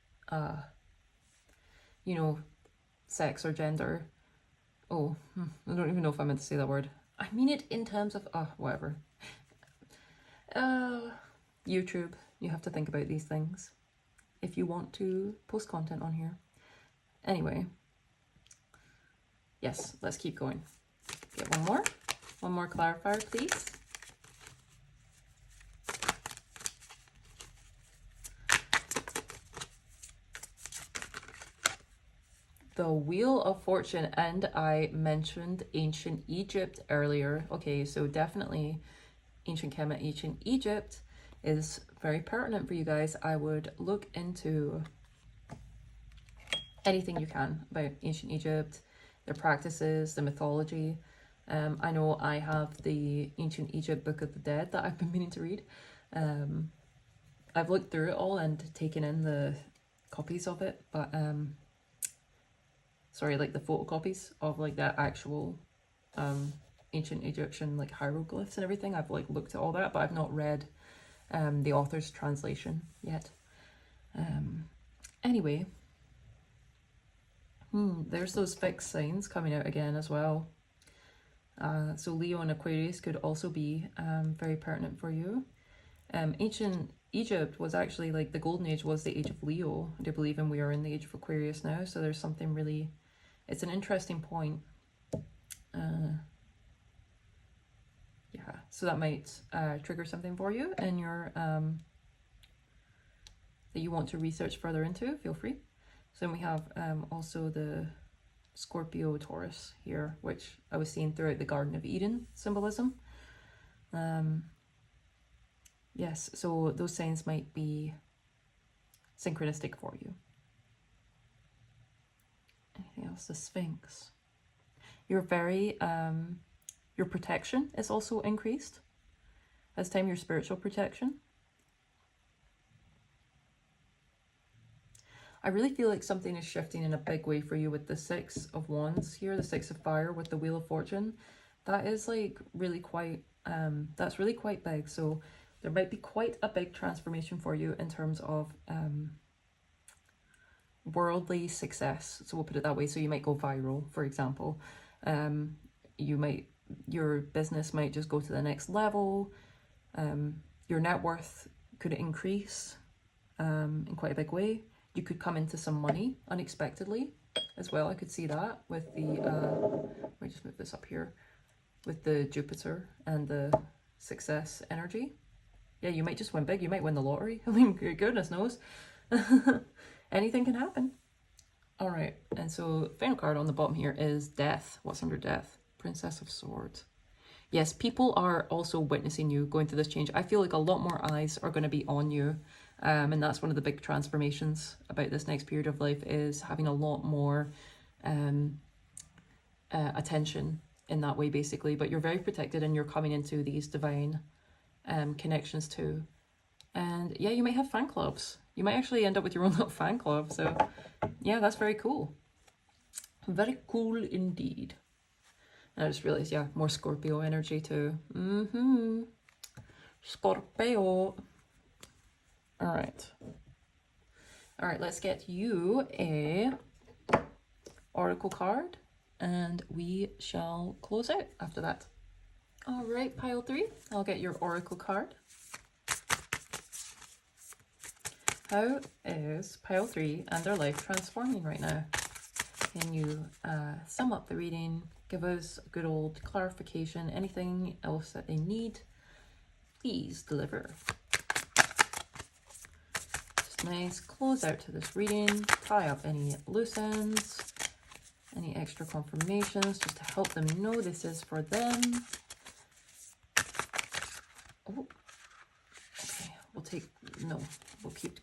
you know, sex or gender. Oh, I don't even know if I meant to say that word. I mean it in terms of, whatever. YouTube, you have to think about these things if you want to post content on here. Anyway, yes, let's keep going. Get one more clarifier, please. The Wheel of Fortune, and I mentioned ancient Egypt earlier. Okay, so definitely ancient Kemet, ancient Egypt is very pertinent for you guys. I would look into anything you can about ancient Egypt, their practices, the mythology. I know I have the Ancient Egypt Book of the Dead that I've been meaning to read. I've looked through it all and taken in the copies of it, but sorry, like the photocopies of like the actual ancient Egyptian like hieroglyphs and everything. I've like looked at all that, but I've not read the author's translation yet. Anyway, there's those fixed signs coming out again as well. So Leo and Aquarius could also be very pertinent for you. Ancient Egypt was actually like the golden age was the age of Leo, I do believe, and we are in the age of Aquarius now. So there's something really, it's an interesting point. Yeah, so that might trigger something for you in your that you want to research further into. Feel free. So then we have also the Scorpio Taurus here, which I was seeing throughout the Garden of Eden symbolism. Yes, so those signs might be synchronistic for you. Anything else? The Sphinx. You're very, your protection is also increased. This time your spiritual protection. I really feel like something is shifting in a big way for you with the Six of Wands here, the Six of Fire with the Wheel of Fortune. That is like really quite, that's really quite big. So there might be quite a big transformation for you in terms of worldly success. So we'll put it that way. So you might go viral, for example. Your business might just go to the next level. Your net worth could increase in quite a big way. You could come into some money unexpectedly as well. I could see that with the, let me just move this up here, with the Jupiter and the success energy. Yeah, you might just win big. You might win the lottery. I mean, goodness knows. Anything can happen. All right, and so final card on the bottom here is Death. What's under Death? Princess of Swords. Yes, people are also witnessing you going through this change. I feel like a lot more eyes are going to be on you. And that's one of the big transformations about this next period of life, is having a lot more attention in that way, basically. But you're very protected and you're coming into these divine connections too. And yeah, you might have fan clubs. You might actually end up with your own little fan club. So yeah, that's very cool. Very cool indeed. And I just realized, yeah, more Scorpio energy too. Scorpio. All right, let's get you a oracle card, and we shall close out after that. All right, pile 3, I'll get your oracle card. How is pile 3 and their life transforming right now? Can you sum up the reading, give us a good old clarification, anything else that they need? Please deliver. Just nice close out to this reading, tie up any loose ends, any extra confirmations, just to help them know this is for them. Oh, okay, we'll keep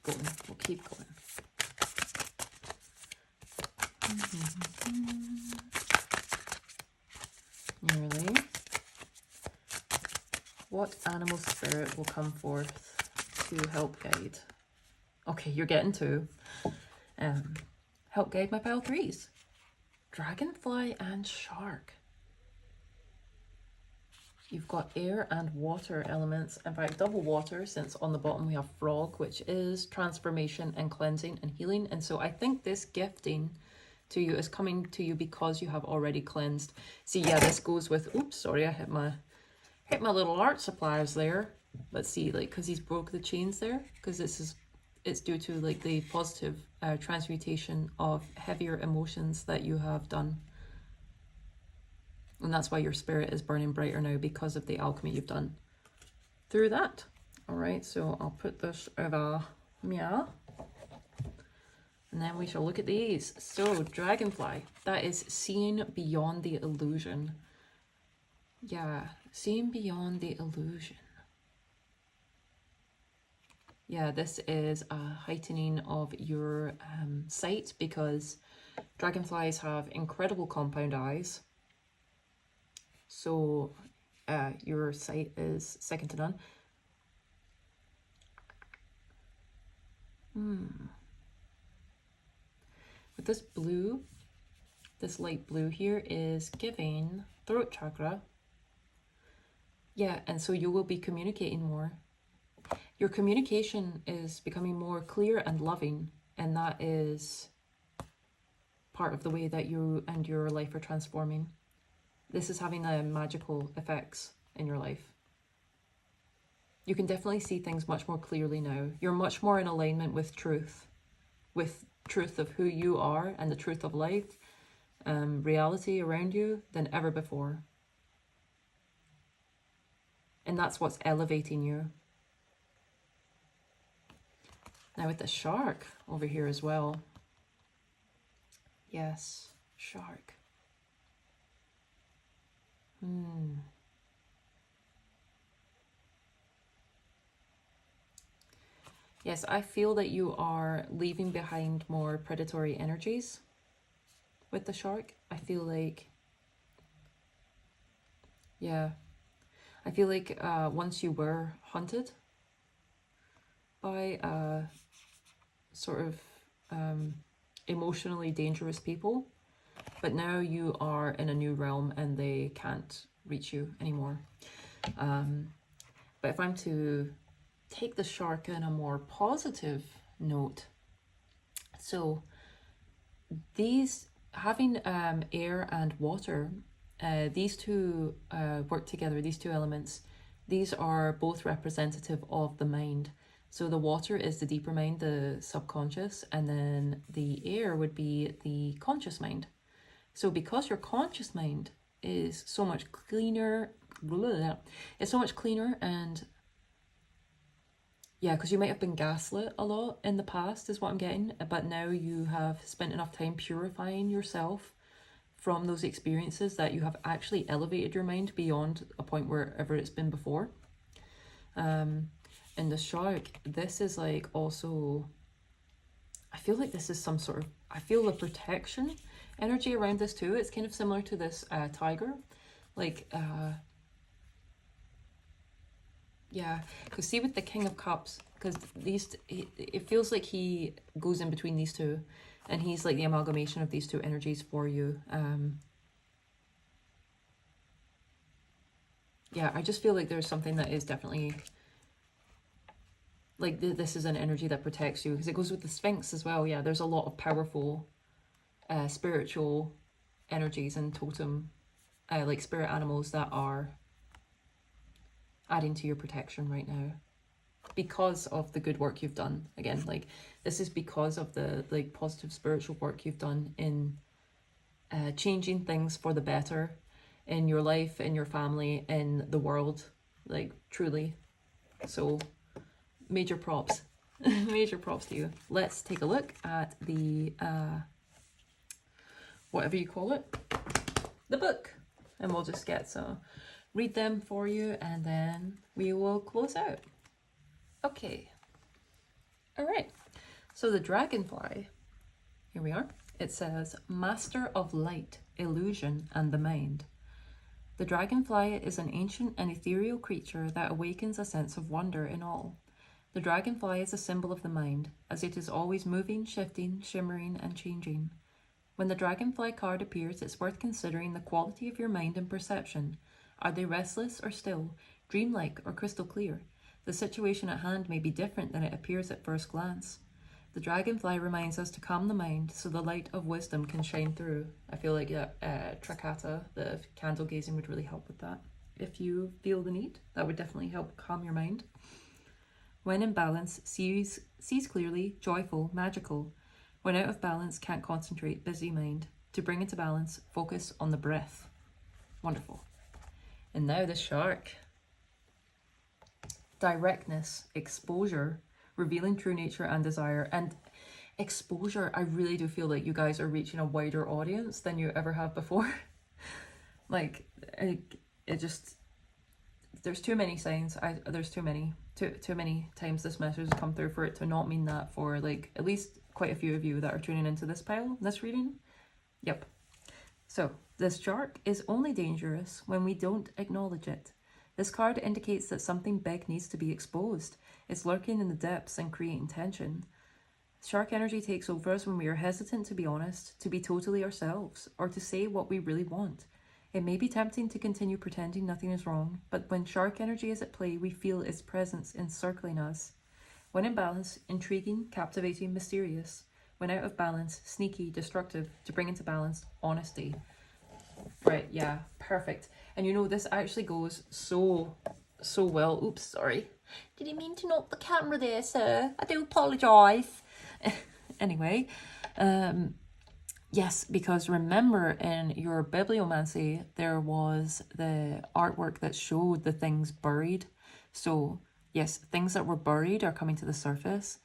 going, we'll keep going. Nearly. What animal spirit will come forth to help guide? Okay, you're getting to help guide my pile 3s. Dragonfly and shark. You've got air and water elements. In fact, double water, since on the bottom we have frog, which is transformation and cleansing and healing. And so I think this gifting to you is coming to you because you have already cleansed. See, yeah, this goes with, oops, sorry, I hit my little art supplies there. Let's see, like, because he's broke the chains there, because it's due to like the positive transmutation of heavier emotions that you have done. And that's why your spirit is burning brighter now, because of the alchemy you've done through that. All right, so I'll put this over here. And then we shall look at these. So, dragonfly, that is seeing beyond the illusion. Yeah, seeing beyond the illusion. Yeah, this is a heightening of your sight, because dragonflies have incredible compound eyes. So your sight is second to none. With this blue, this light blue here is giving throat chakra. Yeah, and so you will be communicating more. Your communication is becoming more clear and loving, and that is part of the way that you and your life are transforming. This is having magical effects in your life. You can definitely see things much more clearly now. You're much more in alignment with truth of who you are and the truth of life, reality around you than ever before. And that's what's elevating you. Now with the shark over here as well. Yes, shark. Yes, I feel that you are leaving behind more predatory energies with the shark. I feel like, yeah, I feel like once you were hunted by sort of emotionally dangerous people, but now you are in a new realm and they can't reach you anymore. But if I'm to take the shark in a more positive note, so these having air and water, these two work together, these two elements, these are both representative of the mind. So the water is the deeper mind, the subconscious, and then the air would be the conscious mind. So because your conscious mind is so much cleaner, it's so much cleaner, and yeah, because you might have been gaslit a lot in the past is what I'm getting, but now you have spent enough time purifying yourself from those experiences that you have actually elevated your mind beyond a point wherever it's been before. And the shark, this is like also, I feel like this is some sort of, I feel the protection energy around this too. It's kind of similar to this tiger, like yeah, because see with the King of Cups, because it feels like he goes in between these two, and he's like the amalgamation of these two energies for you. Yeah, I just feel like there's something that is definitely like this is an energy that protects you, because it goes with the Sphinx as well. Yeah, there's a lot of powerful spiritual energies and totem, like spirit animals that are adding to your protection right now because of the good work you've done. Again, like this is because of the like positive spiritual work you've done in changing things for the better in your life, in your family, in the world, like truly. So major props. Major props to you. Let's take a look at the whatever you call it, the book, and we'll just get some, read them for you, and then we will close out. Okay. All right. So the dragonfly, here we are. It says, Master of Light, Illusion, and the Mind. The dragonfly is an ancient and ethereal creature that awakens a sense of wonder in all. The dragonfly is a symbol of the mind, as it is always moving, shifting, shimmering, and changing. When the dragonfly card appears, it's worth considering the quality of your mind and perception. Are they restless or still, dreamlike or crystal clear? The situation at hand may be different than it appears at first glance. The dragonfly reminds us to calm the mind so the light of wisdom can shine through. I feel like Trakata, the candle gazing, would really help with that. If you feel the need, that would definitely help calm your mind. When in balance, sees clearly, joyful, magical. When out of balance, can't concentrate, busy mind. To bring into balance, focus on the breath. Wonderful. And now the shark. Directness, exposure, revealing true nature and desire. And exposure, I really do feel like you guys are reaching a wider audience than you ever have before. Like, it just, there's too many signs. There's too many times this message has come through for it to not mean that for like at least quite a few of you that are tuning into this pile, this reading. Yep. So this shark is only dangerous when we don't acknowledge it. This card indicates that something big needs to be exposed. It's lurking in the depths and creating tension. Shark energy takes over us when we are hesitant to be honest, to be totally ourselves, or to say what we really want. It may be tempting to continue pretending nothing is wrong, but when shark energy is at play, we feel its presence encircling us. When in balance, intriguing, captivating, mysterious. When out of balance, sneaky, destructive. To bring into balance, honesty. Right, yeah, perfect. And you know, this actually goes so well. Oops, sorry. Didn't mean to knock the camera there, sir. I do apologise. Anyway, yes, because remember in your bibliomancy, there was the artwork that showed the things buried. So, yes, things that were buried are coming to the surface.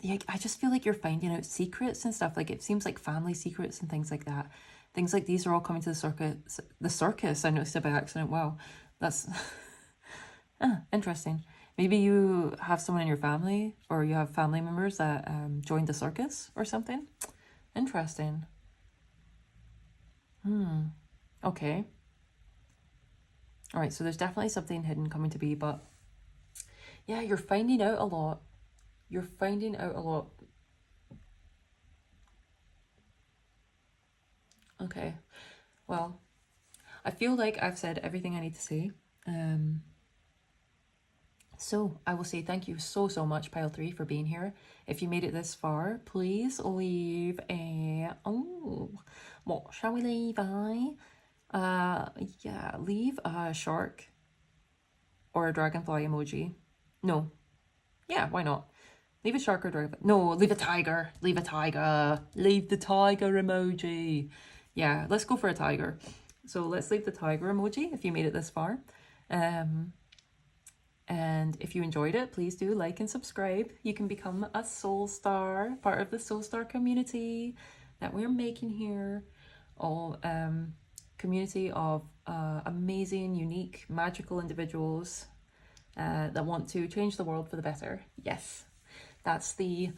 Yeah, I just feel like you're finding out secrets and stuff. Like, it seems like family secrets and things like that. Things like these are all coming to the circus. The circus, I noticed it by accident. Wow, that's interesting. Maybe you have someone in your family or you have family members that joined the circus or something. Interesting. Okay. All right, so there's definitely something hidden coming to be, but yeah, you're finding out a lot. You're finding out a lot. Okay, well, I feel like I've said everything I need to say. So I will say thank you so much, Pile 3, for being here. If you made it this far, please leave a, what shall we leave? Yeah, leave a shark or a dragonfly emoji. No. Yeah, why not? Leave a shark or dragonfly. No, leave a tiger. Leave a tiger. Leave the tiger emoji. Yeah, let's go for a tiger. So let's leave the tiger emoji if you made it this far. And if you enjoyed it, please do like and subscribe. You can become a soul star, part of the soul star community that we're making here. All community of amazing, unique, magical individuals that want to change the world for the better. Yes, that's the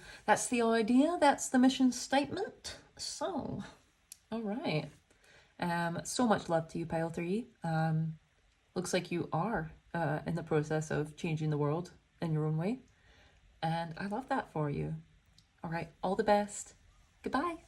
idea. That's the mission statement. So, all right. So much love to you, Pile 3. Looks like you are in the process of changing the world in your own way. And I love that for you. All right, all the best. Goodbye.